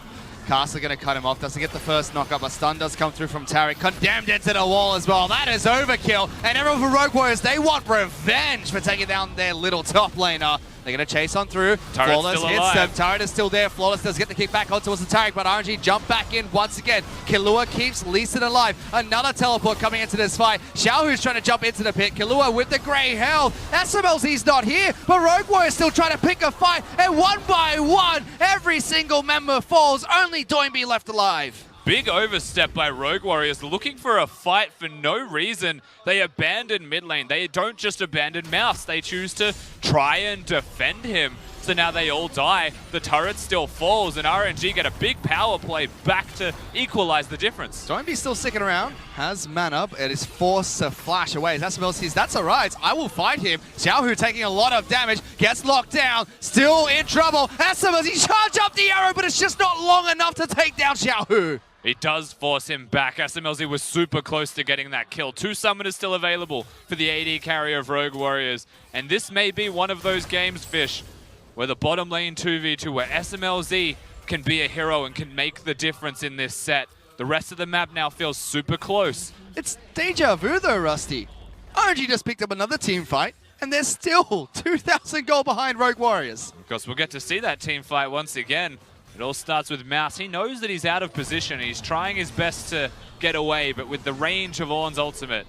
D: Castle going to cut him off. Doesn't get the first knockup. A stun does come through from Tarek. Condemned into the wall as well. That is overkill. And everyone for Rogue Warriors, they want revenge for taking down their little top laner. They're going to chase on through.
E: Turret's
D: Flawless
E: still
D: hits
E: alive.
D: them. Turret is still there. Flawless does get the kick back on towards the Tarek, but RNG jump back in once again. Killua keeps Lee Sin alive. Another teleport coming into this fight. Xiaohu's trying to jump into the pit. Killua with the grey health. SMLZ's not here, but Rogue Warriors still trying to pick a fight. And one by one, every single member falls. Only Doinby left alive.
E: Big overstep by Rogue Warriors, looking for a fight for no reason. They abandon mid lane. They don't just abandon Mouse. They choose to try and defend him. So now they all die. The turret still falls, and RNG get a big power play back to equalize the difference.
D: Doinby still sticking around, has mana, and is forced to flash away. As SML says, that's all right, I will fight him. Xiaohu taking a lot of damage, gets locked down, still in trouble. SML, he charge up the arrow, but it's just not long enough to take down Xiaohu.
E: It does force him back. SMLZ was super close to getting that kill. 2 summoners still available for the AD carry of Rogue Warriors. And this may be one of those games, Fish, where the bottom lane 2v2, where SMLZ can be a hero and can make the difference in this set. The rest of the map now feels super close.
D: It's deja vu though, Rusty. RNG just picked up another team fight, and they're still 2,000 gold behind Rogue Warriors.
E: Of course, we'll get to see that team fight once again. It all starts with Mouse. He knows that he's out of position. He's trying his best to get away, but with the range of Ornn's ultimate,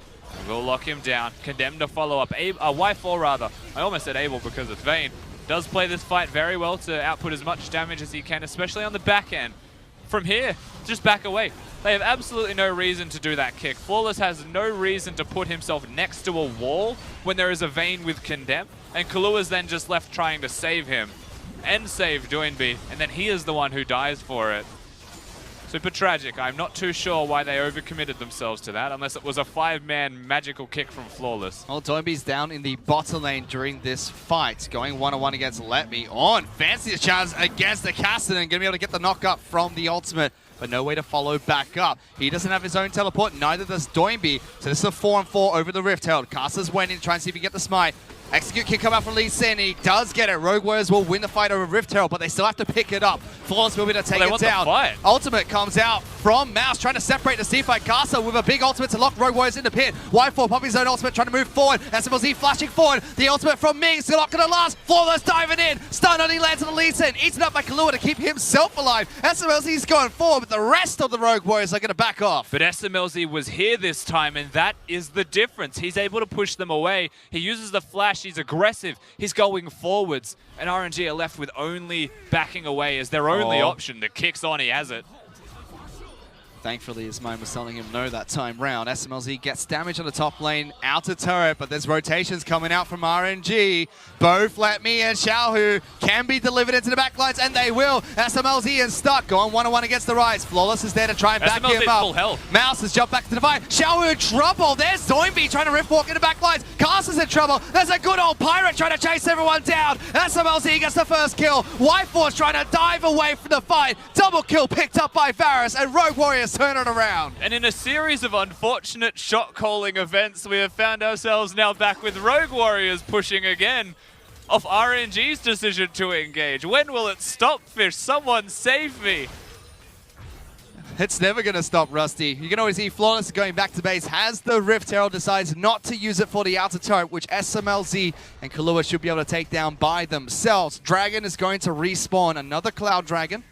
E: We'll lock him down. Condemned to follow up. Y4 rather. I almost said Abel because it's Vayne. Does play this fight very well to output as much damage as he can, especially on the back end. From here, just back away. They have absolutely no reason to do that kick. Flawless has no reason to put himself next to a wall when there is a Vayne with Condemn. And Kalua's then just left trying to save him. And save Doinby. And then he is the one who dies for it. Super tragic. I'm not too sure why they overcommitted themselves to that, unless it was a 5-man magical kick from Flawless.
D: Well, Doinby's down in the bottom lane during this fight, going one-on-one against Let Me On. Fancy the chance against the Cassidy, and going to be able to get the knock up from the ultimate, but no way to follow back up. He doesn't have his own teleport, neither does Doinby, so this is a 4-on-4 over the Rift Herald. Casa's went in, trying to see if he can get the smite. Execute can come out from Lee Sin. He does get it. Rogue Warriors will win the fight over Rift Herald, but they still have to pick it up. Flawless will be able to take it down. Ultimate comes out from Mouse, trying to separate the C-fight. Casa with a big ultimate to lock Rogue Warriors in the pit. Y4 popping his own ultimate, trying to move forward. SMLZ flashing forward. The ultimate from Ming, still not going to last. Flawless diving in. Stun only lands on the Lee Sin. Eaten up by Kalua to keep himself alive. SMLZ's going forward, but the rest of the Rogue Warriors are going to back off.
E: But SMLZ was here this time, and that is the difference. He's able to push them away. He uses the flash. He's aggressive. He's going forwards, and RNG are left with only backing away as their only option. The kick's on, he has it.
D: Thankfully, his mind was telling him no that time round. SMLZ gets damage on the top lane, outer turret, but there's rotations coming out from RNG. Both Let Me and Xiaohu can be delivered into the backlines, and they will. SMLZ is stuck, going one-on-one against the Rise. Flawless is there to try and back him up.
E: Full health.
D: Mouse has jumped back to the fight. Xiaohu in trouble. There's Doinby trying to rift walk into backlines. Casa's in trouble. There's a good old Pirate trying to chase everyone down. SMLZ gets the first kill. Y4's trying to dive away from the fight. Double kill picked up by Varus, and Rogue Warriors turn it around.
E: And in a series of unfortunate shot-calling events, we have found ourselves now back with Rogue Warriors pushing again off RNG's decision to engage. When will it stop, Fish? Someone save me.
D: It's never going to stop, Rusty. You can always see Flawless going back to base. Has the Rift Herald, decides not to use it for the outer turret, which SMLZ and Kalua should be able to take down by themselves. Dragon is going to respawn another Cloud Dragon,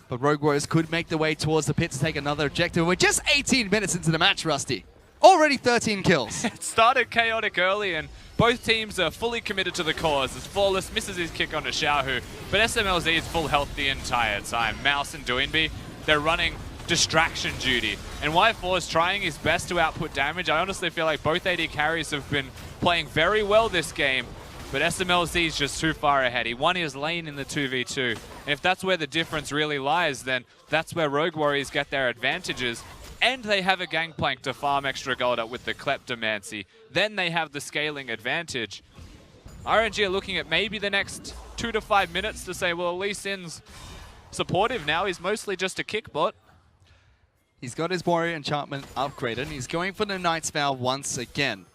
D: but Rogue Warriors could make their way towards the pit to take another objective. We're just 18 minutes into the match, Rusty. Already 13 kills.
E: It started chaotic early, and both teams are fully committed to the cause as Flawless misses his kick onto Xiaohu, but SMLZ is full health the entire time. Mouse and Doinby, they're running distraction duty, and Y4 is trying his best to output damage. I honestly feel like both AD carries have been playing very well this game, but SMLZ is just too far ahead. He won his lane in the 2v2, and if that's where the difference really lies, then that's where Rogue Warriors get their advantages, and they have a gangplank to farm extra gold up with the Kleptomancy. Then they have the scaling advantage. RNG are looking at maybe the next 2 to 5 minutes to say, well, Lee Sin's supportive now. He's mostly just a kick bot.
D: He's got his Warrior Enchantment upgraded, and he's going for the Night's Vow once again.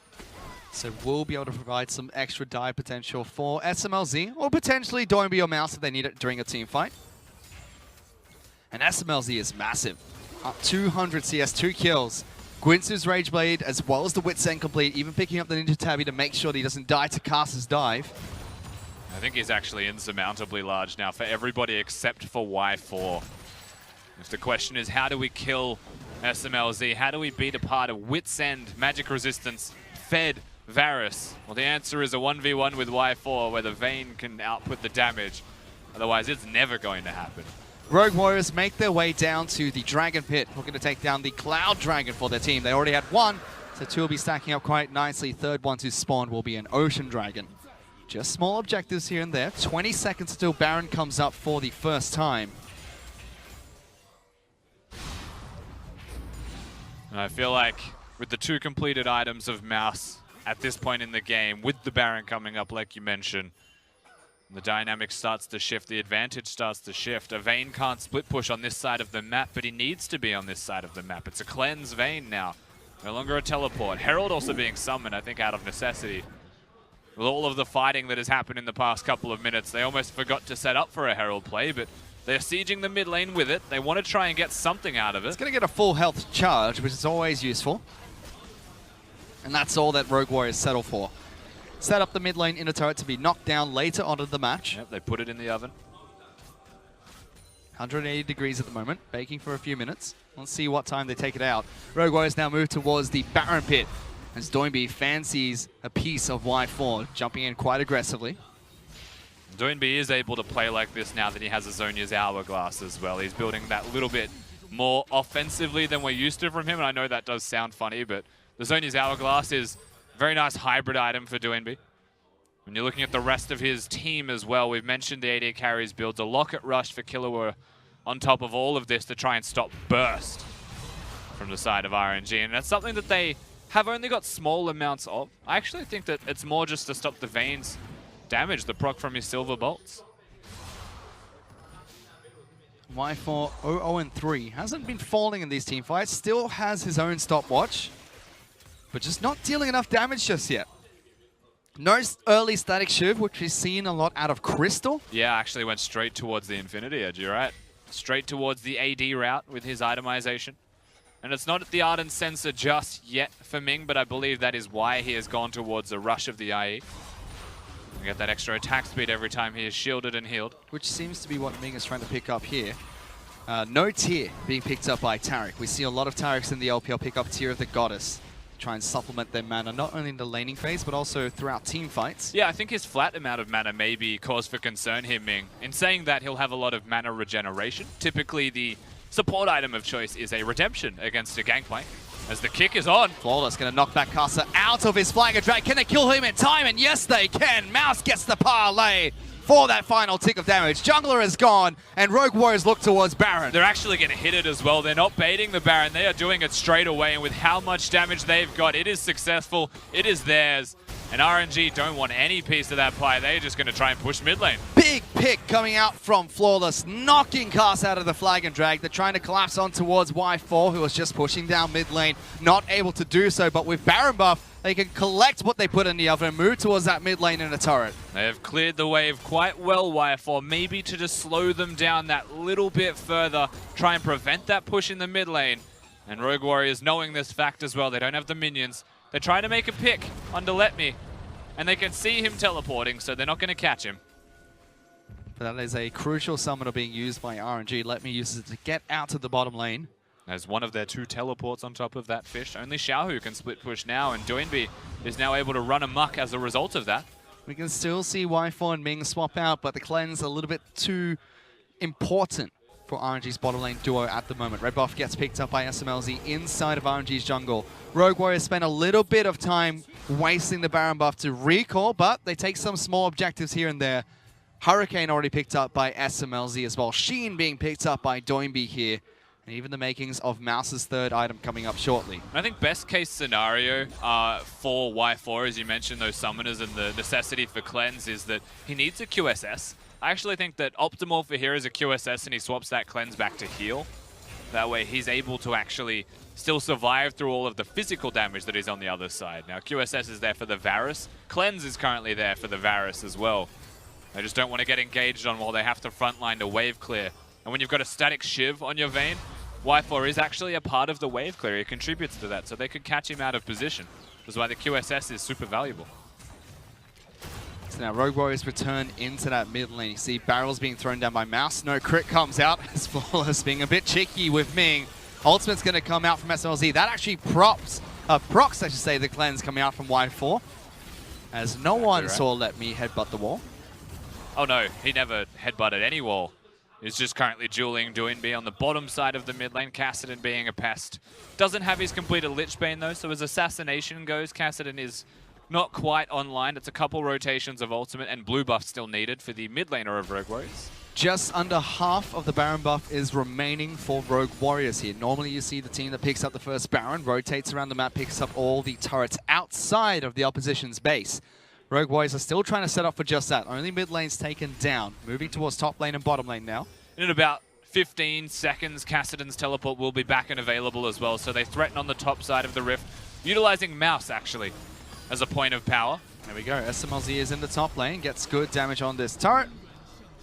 D: So we'll be able to provide some extra dive potential for SMLZ, or potentially Doinby or Mouse if they need it during a team fight. And SMLZ is massive. Up 200 CS, 2 kills. Gwinsu's Rage Blade, as well as the Wit's End complete, even picking up the Ninja Tabby to make sure that he doesn't die to Casa's dive.
E: I think he's actually insurmountably large now for everybody except for Y4. If the question is, how do we kill SMLZ? How do we beat apart a Wit's End, Magic Resistance, Fed, Varus? Well, the answer is a 1v1 with Y4 where the Vayne can output the damage. Otherwise, it's never going to happen.
D: Rogue Warriors make their way down to the Dragon Pit. We're going to take down the Cloud Dragon for their team. They already had one, so 2 will be stacking up quite nicely. Third one to spawn will be an Ocean Dragon. Just small objectives here and there. 20 seconds until Baron comes up for the first time.
E: And I feel like with the 2 completed items of Mouse at this point in the game, with the Baron coming up like you mentioned, the dynamic starts to shift, the advantage starts to shift. A Vayne can't split push on this side of the map, but he needs to be on this side of the map. It's a cleanse Vayne now, no longer a teleport. Herald also being summoned, I think, out of necessity. With all of the fighting that has happened in the past couple of minutes, they almost forgot to set up for a Herald play, but they're sieging the mid lane with it. They want to try and get something out of it.
D: It's going to get a full health charge, which is always useful. And that's all that Rogue Warriors settle for. Set up the mid lane inner turret to be knocked down later on in the match.
E: Yep, they put it in the oven.
D: 180 degrees at the moment, baking for a few minutes. Let's see what time they take it out. Rogue Warriors now move towards the Baron Pit. as Doinby fancies a piece of Y4, jumping in quite aggressively.
E: Doinby is able to play like this now that he has Azonia's Hourglass as well. He's building that little bit more offensively than we're used to from him, and I know that does sound funny, but the Azonia's Hourglass is a very nice hybrid item for Doinby. When you're looking at the rest of his team as well, we've mentioned the AD carries builds. A Locket Rush for Killua on top of all of this to try and stop Burst from the side of RNG, and that's something that they have only got small amounts of. I actually think that it's more just to stop the Vayne's damage, the proc from his Silver Bolts.
D: Y4 0-0-3 hasn't been falling in these team fights, still has his own stopwatch, but just not dealing enough damage just yet. No early static shiv, which we've seen a lot out of Crystal.
E: Yeah, actually went straight towards the Infinity Edge, you're right. Straight towards the AD route with his itemization. And it's not at the Ardent Sensor just yet for Ming, but I believe that is why he has gone towards a rush of the IE. You get that extra attack speed every time he is shielded and healed.
D: Which seems to be what Ming is trying to pick up here. No tier being picked up by Taric. We see a lot of Tarics in the LPL pick up tier of the Goddess. Try and supplement their mana, not only in the laning phase, but also throughout team fights.
E: Yeah, I think his flat amount of mana may be cause for concern here, Ming. In saying that, he'll have a lot of mana regeneration. Typically, the support item of choice is a redemption against a Gangplank. As the kick is on.
D: Flawless going to knock back Casa out of his Flying Drag. Can they kill him in time? And yes, they can. Mouse gets the parlay for that final tick of damage. Jungler is gone, and Rogue Warriors look towards Baron.
E: They're actually going to hit it as well. They're not baiting the Baron. They are doing it straight away, and with how much damage they've got, it is successful. It is theirs. And RNG don't want any piece of that pie. They're just going to try and push mid lane.
D: Big pick coming out from Flawless, knocking Cast out of the Flag and Drag. They're trying to collapse on towards Y4, who was just pushing down mid lane. Not able to do so, but with Baron buff, they can collect what they put in the oven and move towards that mid lane in a turret.
E: They have cleared the wave quite well, Y4. Maybe to just slow them down that little bit further, try and prevent that push in the mid lane. And Rogue Warriors knowing this fact as well, they don't have the minions. They're trying to make a pick onto Let Me, and they can see him teleporting, so they're not going to catch him.
D: But that is a crucial summoner being used by RNG. Let Me uses it to get out to the bottom lane.
E: As one of their 2 teleports on top of that fish. Only Xiaohu can split push now, and Doinby is now able to run amok as a result of that.
D: We can still see Y4 and Ming swap out, but the cleanse a little bit too important for RNG's bottom lane duo at the moment. Red buff gets picked up by SMLZ inside of RNG's jungle. Rogue Warriors spend a little bit of time wasting the Baron buff to recall, but they take some small objectives here and there. Hurricane already picked up by SMLZ as well. Sheen being picked up by Doinby here. And even the makings of Mouse's third item coming up shortly.
E: I think best case scenario for Y4, as you mentioned, those summoners and the necessity for cleanse, is that he needs a QSS. I actually think that optimal for here is a QSS and he swaps that cleanse back to heal. That way he's able to actually still survive through all of the physical damage that is on the other side. Now QSS is there for the Varus. Cleanse is currently there for the Varus as well. They just don't want to get engaged on while they have to frontline to wave clear. And when you've got a static Shiv on your Vayne, Y4 is actually a part of the wave clear. He contributes to that, so they could catch him out of position. That's why the QSS is super valuable.
D: So now Rogue Warriors return into that mid lane. You see barrels being thrown down by Mouse. No crit comes out as Flawless being a bit cheeky with Ming. Ultimate's going to come out from SMLZ. That actually procs, I should say, the cleanse coming out from Y4. As no one saw Let Me headbutt the wall.
E: Oh no, he never headbutted any wall. He's just currently dueling Doinby on the bottom side of the mid lane. Kassadin being a pest. Doesn't have his completed Lich Bane though, so as Assassination goes, Kassadin is not quite online. It's a couple rotations of ultimate and blue buff still needed for the mid laner of Rogue Warriors.
D: Just under half of the Baron buff is remaining for Rogue Warriors here. Normally you see the team that picks up the first Baron, rotates around the map, picks up all the turrets outside of the opposition's base. Rogue Warriors are still trying to set up for just that. Only mid lane's taken down. Moving towards top lane and bottom lane now.
E: In about 15 seconds, Kassadin's teleport will be back and available as well. So they threaten on the top side of the rift, utilizing Mouse actually as a point of power.
D: There we go. SMLZ is in the top lane, gets good damage on this turret.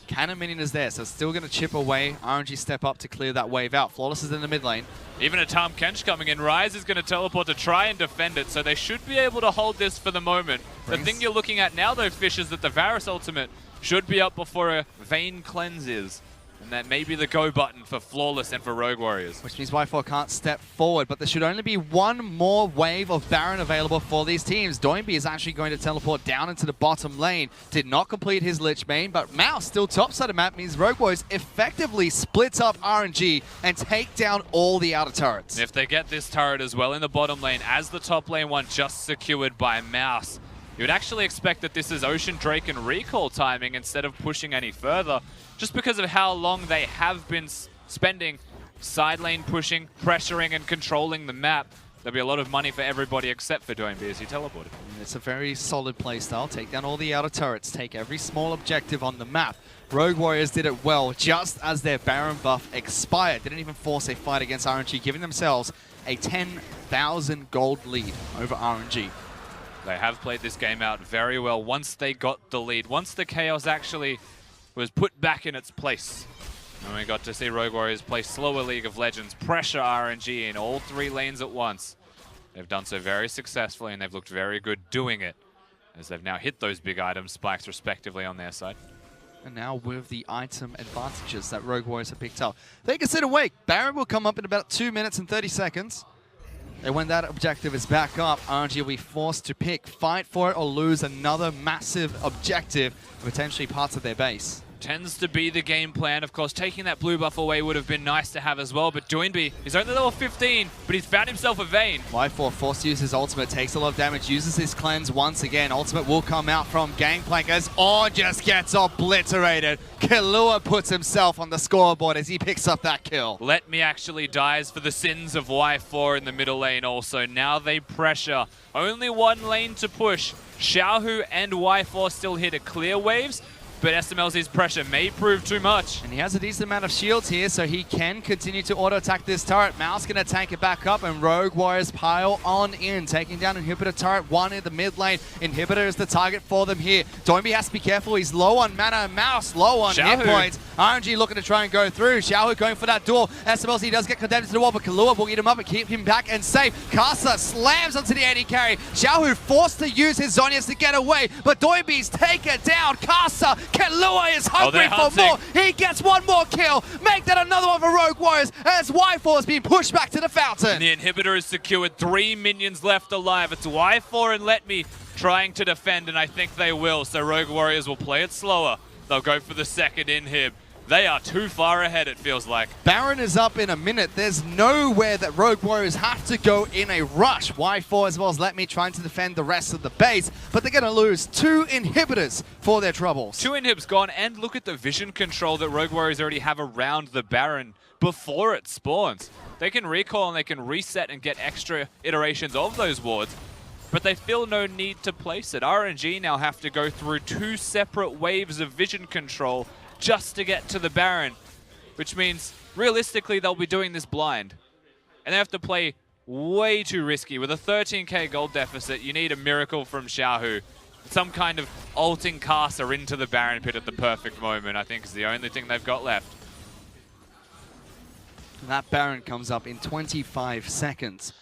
D: Cannon minion is there, so still going to chip away. RNG step up to clear that wave out. Flawless is in the mid lane.
E: Even a Tahm Kench coming in. Ryze is going to teleport to try and defend it, so they should be able to hold this for the moment. The thing you're looking at now, though, Fish, is that the Varus ultimate should be up before a Vayne cleanse is. And that may be the go button for Flawless and for Rogue Warriors.
D: Which means Y4 can't step forward, but there should only be one more wave of Baron available for these teams. Doinby is actually going to teleport down into the bottom lane. Did not complete his Lich main, but Mouse still topside of map means Rogue Warriors effectively splits up RNG and take down all the outer turrets.
E: And if they get this turret as well in the bottom lane, as the top lane one just secured by Mouse, you would actually expect that this is Ocean Drake and recall timing instead of pushing any further, just because of how long they have been spending side lane pushing, pressuring and controlling the map. There'll be a lot of money for everybody except for Doinby as he teleported.
D: It's a very solid playstyle. Take down all the outer turrets, take every small objective on the map. Rogue Warriors did it well just as their Baron buff expired. Didn't even force a fight against RNG, giving themselves a 10,000 gold lead over RNG.
E: They have played this game out very well once they got the lead, once the chaos actually was put back in its place. And we got to see Rogue Warriors play slower League of Legends, pressure RNG in all 3 lanes at once. They've done so very successfully and they've looked very good doing it, as they've now hit those big item spikes respectively on their side.
D: And now with the item advantages that Rogue Warriors have picked up, they can sit awake. Baron will come up in about 2 minutes and 30 seconds. And when that objective is back up, RNG will be forced to pick, fight for it or lose another massive objective, potentially parts of their base.
E: Tends to be the game plan. Of course, taking that blue buff away would have been nice to have as well, but Doinby is only level 15, but he's found himself a Vayne.
D: Y4 forced to use his ultimate, takes a lot of damage, uses his cleanse once again. Ultimate will come out from Gangplank as Ornn just gets obliterated. Killua puts himself on the scoreboard as he picks up that kill.
E: Let Me actually dies for the sins of Y4 in the middle lane also. Now they pressure. Only one lane to push. Xiaohu and Y4 still hit a clear waves, but SMLZ's pressure may prove too much.
D: And he has a decent amount of shields here, so he can continue to auto-attack this turret. Mouse going to tank it back up, and Rogue Warriors pile on in, taking down Inhibitor turret 1 in the mid lane. Inhibitor is the target for them here. Doinby has to be careful. He's low on mana, and Mouse low on hit points. RNG looking to try and go through. Xiaohu going for that duel. SMLZ does get condemned to the wall, but Killua will eat him up and keep him back and safe. Kasa slams onto the AD carry. Xiaohu forced to use his Zhonya's to get away, but Doinby's taken down. Kasa, Killua is hungry for more. He gets one more kill. Make that another one for Rogue Warriors as Y4 is being pushed back to the fountain.
E: And the Inhibitor is secured. 3 minions left alive. It's Y4 and Let Me trying to defend, and I think they will. So Rogue Warriors will play it slower. They'll go for the second inhib. They are too far ahead, it feels like.
D: Baron is up in a minute. There's nowhere that Rogue Warriors have to go in a rush. Y4 as well as Let Me trying to defend the rest of the base, but they're going to lose 2 inhibitors for their troubles.
E: 2 inhibs gone, and look at the vision control that Rogue Warriors already have around the Baron before it spawns. They can recall and they can reset and get extra iterations of those wards, but they feel no need to place it. RNG now have to go through 2 separate waves of vision control just to get to the Baron, which means realistically they'll be doing this blind. And they have to play way too risky. With a 13k gold deficit, you need a miracle from Xiaohu. Some kind of ulting caster into the Baron pit at the perfect moment, I think is the only thing they've got left.
D: That Baron comes up in 25 seconds.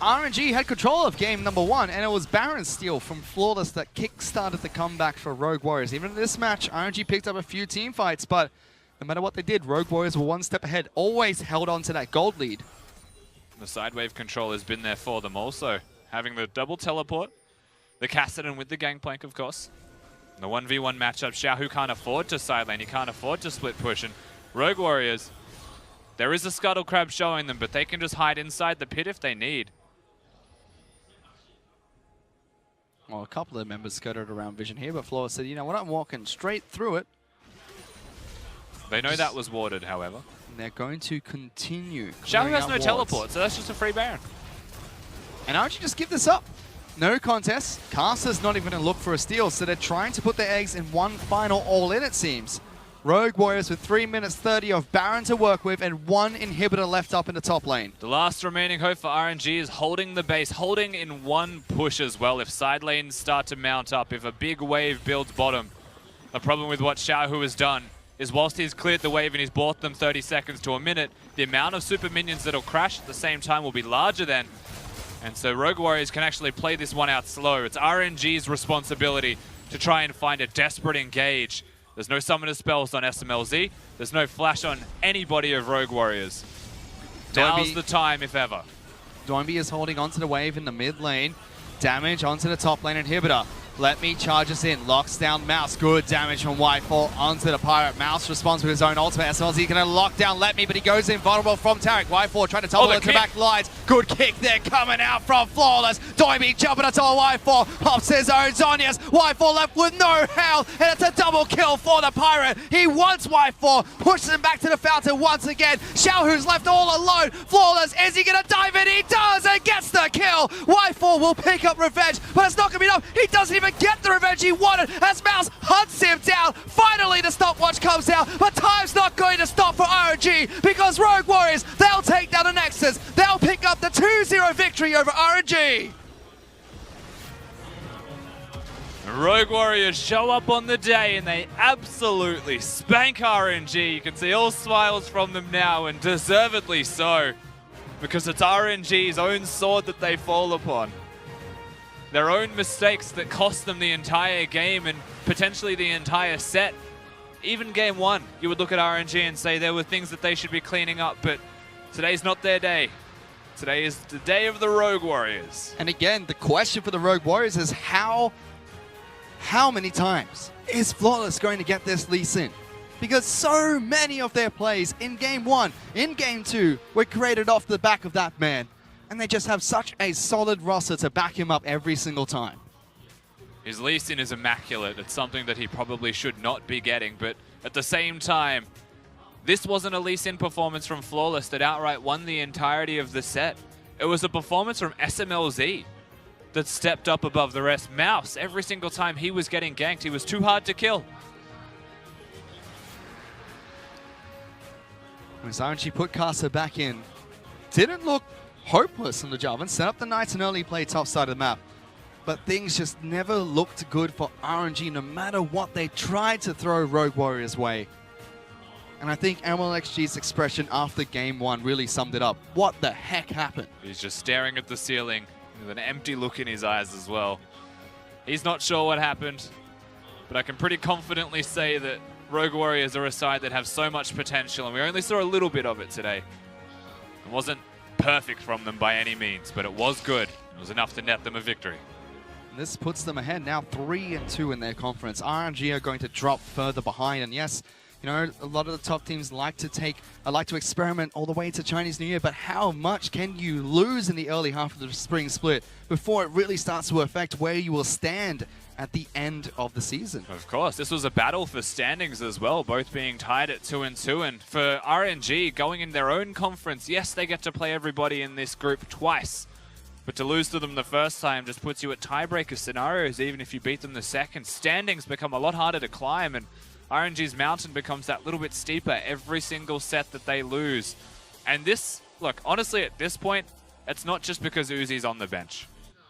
D: RNG had control of game number 1, and it was Baron steal from Flawless that kick-started the comeback for Rogue Warriors. Even in this match, RNG picked up a few team fights, but no matter what they did, Rogue Warriors were one step ahead, always held on to that gold lead.
E: The side wave control has been there for them also. Having the double teleport, the Kassadin with the Gangplank, of course. The 1v1 matchup, Xiaohu can't afford to side lane, he can't afford to split push, and Rogue Warriors, there is a Scuttle Crab showing them, but they can just hide inside the pit if they need.
D: Well, a couple of members skirted around vision here, but Flawless said, you know what, I'm walking straight through it.
E: They know that was warded, however.
D: And they're going to continue.
E: Xiaohu has no teleport, so that's just a free Baron.
D: And RNG just give this up. No contest. Caster's not even going to look for a steal, so they're trying to put their eggs in one final all-in, it seems. Rogue Warriors with 3 minutes 30 of Baron to work with and 1 inhibitor left up in the top lane.
E: The last remaining hope for RNG is holding the base, holding in one push as well. If side lanes start to mount up, if a big wave builds bottom. The problem with what Xiaohu has done is whilst he's cleared the wave and he's bought them 30 seconds to a minute, the amount of super minions that'll crash at the same time will be larger than. And so Rogue Warriors can actually play this one out slow. It's RNG's responsibility to try and find a desperate engage. There's no summoner spells on SMLZ. There's no flash on anybody of Rogue Warriors. Now's the time, if ever.
D: Doinby is holding onto the wave in the mid lane. Damage onto the top lane inhibitor. Let Me charges in, locks down Mouse. Good damage from Whitefall onto the Pirate. Mouse responds with his own ultimate. SMLZ going to lock down Let Me, but he goes in vulnerable from Tarek. Whitefall trying to tumble into back lines. Good kick there coming out from Flawless. Doinby jumping onto Whitefall. Pops his own Zonias. Whitefall left with no health, and it's a double kill for the Pirate. He wants Whitefall, pushes him back to the fountain once again. Xiaohu's left all alone. Flawless, is he going to dive in? He does, and gets the kill. Whitefall will pick up revenge, but it's not going to be enough. He doesn't even get the revenge he wanted as Mouse hunts him down. Finally the stopwatch comes out, but time's not going to stop for RNG because Rogue Warriors, they'll take down the Nexus. They'll pick up the 2-0 victory over RNG.
E: Rogue Warriors show up on the day and they absolutely spank RNG. You can see all smiles from them now, and deservedly so, because it's RNG's own sword that they fall upon. Their own mistakes that cost them the entire game and potentially the entire set. Even game one, you would look at RNG and say there were things that they should be cleaning up, but today's not their day. Today is the day of the Rogue Warriors.
D: And again, the question for the Rogue Warriors is how many times is Flawless going to get this Lee Sin? Because so many of their plays in game one, in game two, were created off the back of that man. And they just have such a solid roster to back him up every single time.
E: His Lee Sin is immaculate. It's something that he probably should not be getting, but at the same time, this wasn't a Lee Sin performance from Flawless that outright won the entirety of the set. It was a performance from SMLZ that stepped up above the rest. Mouse, every single time he was getting ganked, he was too hard to kill.
D: When RNG put Casa back in, didn't look hopeless on the job and set up the Knights and early play top side of the map. But things just never looked good for RNG no matter what they tried to throw Rogue Warriors' way. And I think MLXG's expression after game one really summed it up. What the heck happened?
E: He's just staring at the ceiling with an empty look in his eyes as well. He's not sure what happened, but I can pretty confidently say that Rogue Warriors are a side that have so much potential, and we only saw a little bit of it today. It wasn't perfect from them by any means, but it was good. It was enough to net them a victory.
D: This puts them ahead now 3-2 in their conference. RNG are going to drop further behind, and yes, you know, a lot of the top teams like to experiment all the way to Chinese New Year, but how much can you lose in the early half of the spring split before it really starts to affect where you will stand at the end of the season?
E: Of course, this was a battle for standings as well, both being tied at 2-2, and for RNG going in their own conference, yes, they get to play everybody in this group twice, but to lose to them the first time just puts you at tiebreaker scenarios. Even if you beat them the second, standings become a lot harder to climb, and RNG's mountain becomes that little bit steeper every single set that they lose. And this, look, honestly, at this point, it's not just because Uzi's on the bench.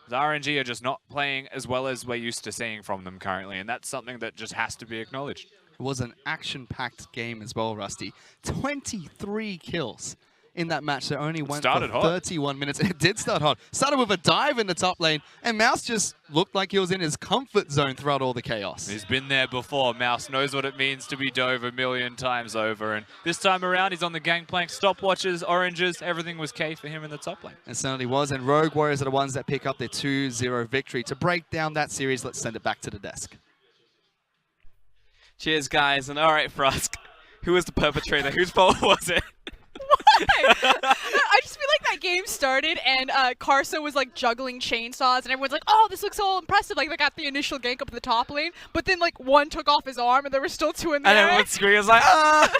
E: The RNG are just not playing as well as we're used to seeing from them currently, and that's something that just has to be acknowledged.
D: It was an action-packed game as well, Rusty. 23 kills in that match that only went for 31 minutes. It did start hot. Started with a dive in the top lane, and Mouse just looked like he was in his comfort zone throughout all the chaos.
E: He's been there before. Mouse knows what it means to be dove a million times over, and this time around he's on the gangplank. Stopwatches, oranges, everything was K for him in the top lane.
D: It certainly was, and Rogue Warriors are the ones that pick up their 2-0 victory. To break down that series, let's send it back to the desk.
B: Cheers, guys, and all right, Frosk. Who was the perpetrator? Whose fault was it?
C: I just feel like that game started and Karsa was like juggling chainsaws and everyone's like, oh, this looks so impressive. Like they got the initial gank up the top lane, but then like one took off his arm and there were still two in there.
B: And everyone screamed, like, ah!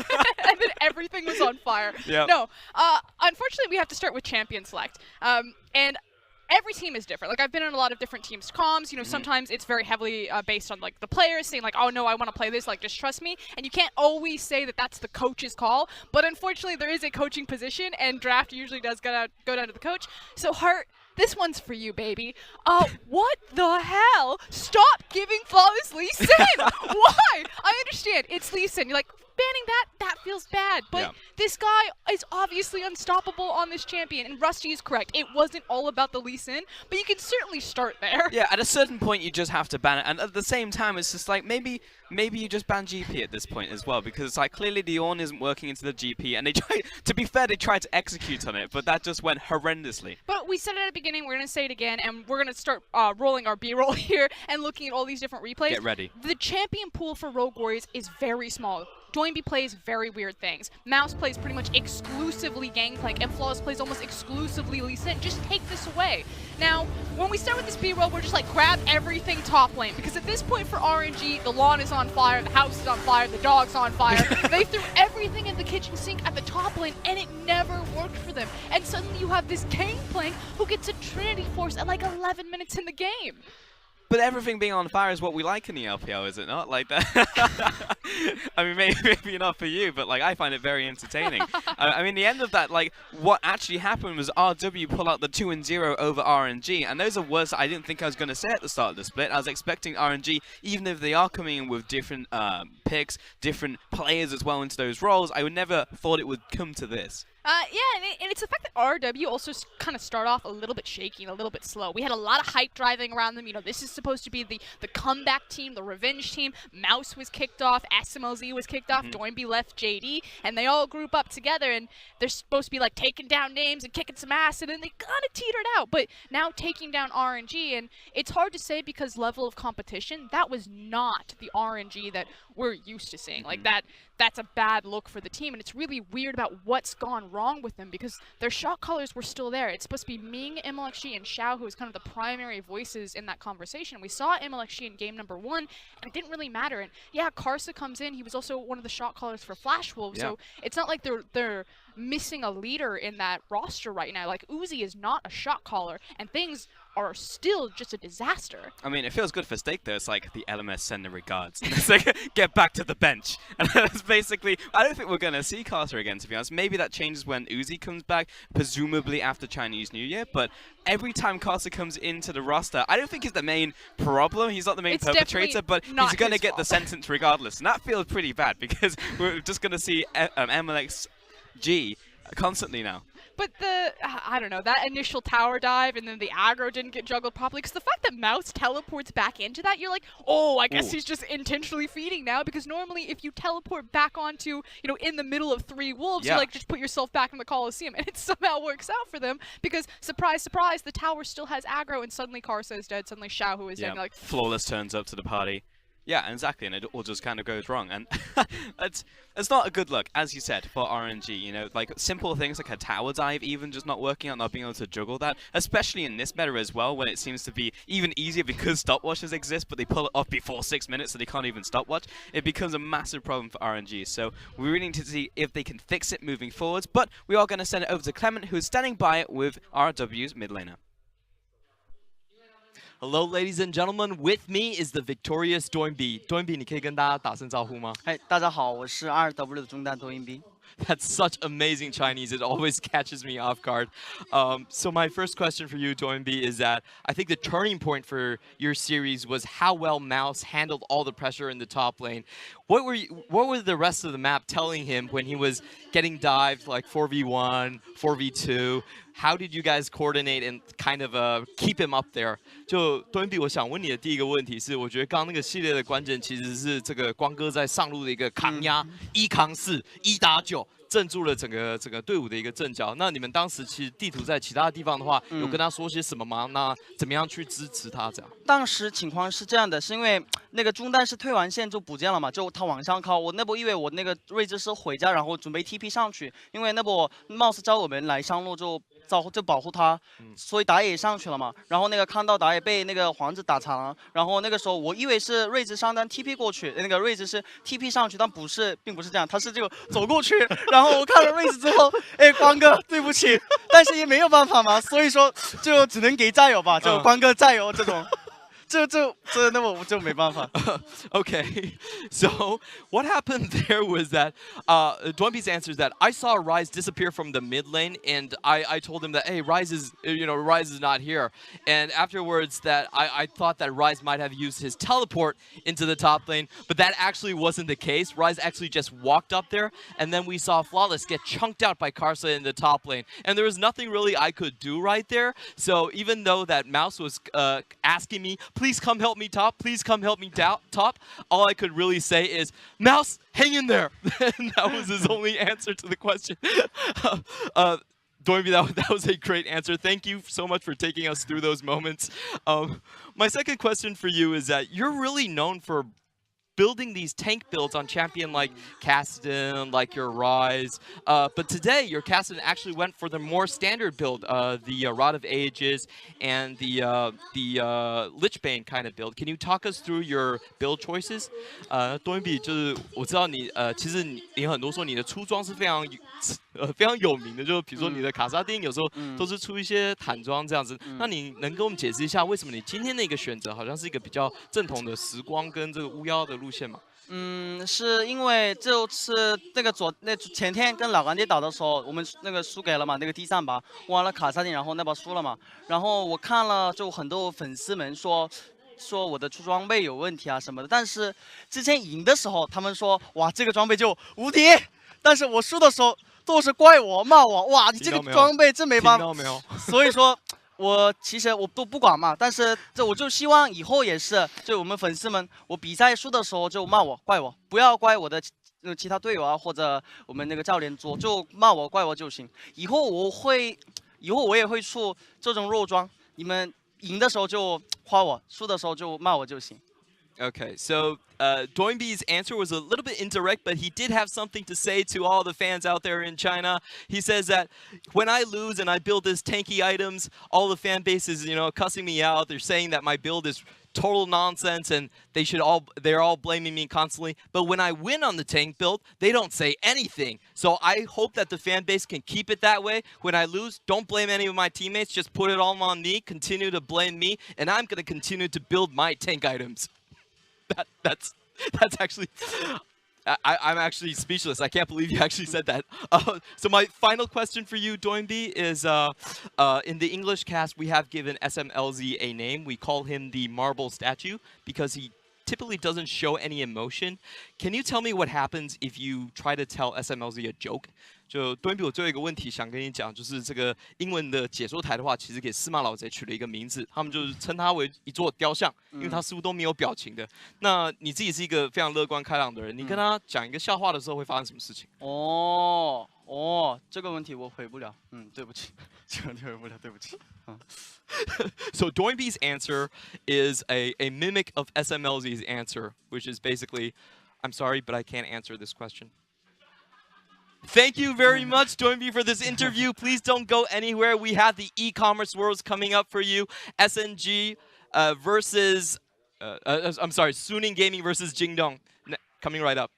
C: And then everything was on fire.
B: Yep.
C: No, unfortunately we have to start with champion select. And every team is different. Like I've been in a lot of different teams' comms. You know, sometimes it's very heavily based on like the players saying like, oh no, I want to play this. Like just trust me. And you can't always say that that's the coach's call. But unfortunately, there is a coaching position, and draft usually does go down to the coach. So Hart, this one's for you, baby. What the hell? Stop giving Flawless Lee Sin. Why? I understand it's Lee Sin. You're like, banning that feels bad. But this guy is obviously unstoppable on this champion. And Rusty is correct. It wasn't all about the Lee Sin, but you can certainly start there.
B: Yeah, at a certain point you just have to ban it, and at the same time it's just like maybe you just ban GP at this point as well, because like clearly the Ornn isn't working into the GP, and they try. To be fair, they tried to execute on it, but that just went horrendously.
C: But we said it at the beginning, we're gonna say it again, and we're gonna start rolling our B-roll here and looking at all these different replays.
B: Get ready.
C: The champion pool for Rogue Warriors is very small. Doinby plays very weird things. Mouse plays pretty much exclusively Gangplank, and Flawless plays almost exclusively Lee Sin. Just take this away. Now, when we start with this B-roll, we're just like, grab everything top lane, because at this point for RNG, the lawn is on fire, the house is on fire, the dog's on fire. They threw everything in the kitchen sink at the top lane, and it never worked for them. And suddenly you have this Gangplank who gets a Trinity Force at like 11 minutes in the game.
B: But everything being on fire is what we like in the LPL, is it not? Like that. I mean, maybe not for you, but like I find it very entertaining. I mean, the end of that, like what actually happened was RW pull out the 2-0 over RNG, and those are words that I didn't think I was going to say at the start of the split. I was expecting RNG, even if they are coming in with different picks, different players as well into those roles, I would never thought it would come to this.
C: Yeah, and it's the fact that RW also kind of start off a little bit shaky and a little bit slow. We had a lot of hype driving around them. You know, this is supposed to be the comeback team, the revenge team. Mouse was kicked off, SMLZ was kicked off, Doinby left JD, and they all group up together, and they're supposed to be like taking down names and kicking some ass, and then they kind of teetered out. But now taking down RNG, and it's hard to say because level of competition, that was not the RNG that we're used to seeing. Like that's a bad look for the team, and it's really weird about what's gone wrong with them because their shot callers were still there. It's supposed to be Ming, MLXG, and Xiao who is kind of the primary voices in that conversation. We saw MLXG in game number 1, and it didn't really matter. And yeah, Karsa comes in. He was also one of the shot callers for Flash Wolves, so it's not like they're missing a leader in that roster right now. Like Uzi is not a shot caller, and things are still just a disaster.
B: I mean, it feels good for Stake though. It's like the LMS sending regards. It's like, get back to the bench. And that's basically, I don't think we're going to see Carter again, to be honest. Maybe that changes when Uzi comes back, presumably after Chinese New Year. But every time Carter comes into the roster, I don't think he's the main problem. He's not the main perpetrator, but he's going to get the sentence regardless. And that feels pretty bad because we're just going to see MLXG constantly now.
C: But I don't know, that initial tower dive and then the aggro didn't get juggled properly, because the fact that Mouse teleports back into that, you're like, oh, I guess he's just intentionally feeding now, because normally if you teleport back onto, you know, in the middle of 3 wolves, you like just put yourself back in the Coliseum, and it somehow works out for them, because surprise, surprise, the tower still has aggro, and suddenly Karsa is dead, suddenly Xiaohu is dead, like
B: Flawless turns up to the party. Yeah, exactly, and it all just kind of goes wrong, and it's not a good look, as you said, for RNG. You know, like simple things like a tower dive, even just not working out, not being able to juggle that, especially in this meta as well, when it seems to be even easier because stopwatches exist, but they pull it off before 6 minutes, so they can't even stopwatch. It becomes a massive problem for RNG. So we really need to see if they can fix it moving forwards. But we are going to send it over to Clement, who's standing by with RW's mid laner.
F: Hello, ladies and gentlemen. With me is the victorious Doinby. Doinby, 你可以跟大家打声招呼吗？
A: 大家好，我是2W 的中单Doinby。
F: That's such amazing Chinese. It always catches me off guard. So my first question for you, Doinby, is that I think the turning point for your series was how well Mouse handled all the pressure in the top lane. What were the rest of the map telling him when he was getting dived like 4v1, 4v2? How did you guys coordinate and kind of keep him up there? 就 Doinby， 我想问你的第一个问题是，我觉得刚刚那个系列的关键其实是这个光哥在上路的一个抗压，1扛4，1打9。 镇住了整个队伍的一个阵脚。那你们当时其实地图在其他地方的话，有跟他说些什么吗？那怎么样去支持他这样？
A: 当时情况是这样的，是因为那个中单是退完线就不见了嘛，就他往上靠。我那波以为我那个睿智是回家，然后准备 TP 上去，因为那波貌似招我们来上路就保护他，所以打野也上去了嘛。然后那个看到打野被那个皇子打残了，然后那个时候我以为是睿智上单 TP 过去，那个睿智是 TP 上去，但并不是这样，他是就走过去。然后我看了睿智之后，哎，光哥对不起，但是也没有办法嘛，所以说就只能给战友吧，就光哥战友这种。那我就没办法。
F: Okay, so what happened there was that Dwembe's answer is that I saw Rise disappear from the mid lane, and I told him that hey, Rise is not here, and afterwards that I thought that Rise might have used his teleport into the top lane, but that actually wasn't the case. Rise actually just walked up there, and then we saw Flawless get chunked out by Karsa in the top lane, and there was nothing really I could do right there. So even though that Mouse was asking me, please come help me top, please come help me top, all I could really say is, Mouse, hang in there. And that was his only answer to the question. Dwembe, that was a great answer. Thank you so much for taking us through those moments. My second question for you is that you're really known for building these tank builds on champion like Kassadin, like your Rise. But today, your Kassadin actually went for the more standard build, the Rod of Ages and the Lichbane kind of build. Can you talk us through your build choices? Dwembe 就是我知道你其实你很多说你的出装是非常有名的，就比如说你的卡萨丁有时候都是出一些坦装这样子。那你能跟我们解释一下，为什么你今天的一个选择好像是一个比较正统的时光跟这个巫妖的路线吗？
A: 是因为这次前天跟老干爹打的时候，我们那个输给了嘛，那个第3把玩了卡萨丁，然后那把输了嘛。然后我看了，就很多粉丝们说我的出装备有问题啊什么的，但是之前赢的时候，他们说哇这个装备就无敌，但是我输的时候都是怪我骂我，哇你这个装备真没办法，所以说。其实我都不管嘛，但是我就希望以后也是，就我们粉丝们，我比赛输的时候就骂我、怪我，不要怪我的其他队友啊，或者我们那个教练组，就骂我、怪我就行。以后我也会出这种肉装，你们赢的时候就夸我，输的时候就骂我就行。
F: Okay, so Dwembe's answer was a little bit indirect, but he did have something to say to all the fans out there in China. He says that when I lose and I build this tanky items, all the fan base is, cussing me out. They're saying that my build is total nonsense and they're all blaming me constantly. But when I win on the tank build, they don't say anything. So I hope that the fan base can keep it that way. When I lose, don't blame any of my teammates. Just put it all on me. Continue to blame me. And I'm going to continue to build my tank items. That's actually, I'm actually speechless. I can't believe you actually said that. So my final question for you, Dwembe, is in the English cast, we have given SMLZ a name. We call him the Marble Statue because he typically doesn't show any emotion. Can you tell me what happens if you try to tell SMLZ a joke? 就Dwembe，我最后一个问题想跟你讲，就是这个英文的解说台的话，其实给司马老贼取了一个名字，他们就是称他为一座雕像，因为他似乎都没有表情的。那你自己是一个非常乐观开朗的人，你跟他讲一个笑话的时候会发生什么事情？
A: 这个问题我回不了，对不起，这个问题回不了，对不起。
F: So Dwembe's answer is a mimic of SMLZ's answer, which is basically, I'm sorry, but I can't answer this question. Thank you very much, Dwembe, for this interview. Please don't go anywhere. We have the e-commerce worlds coming up for you. SNG versus, I'm sorry, Suning Gaming versus Jingdong coming right up.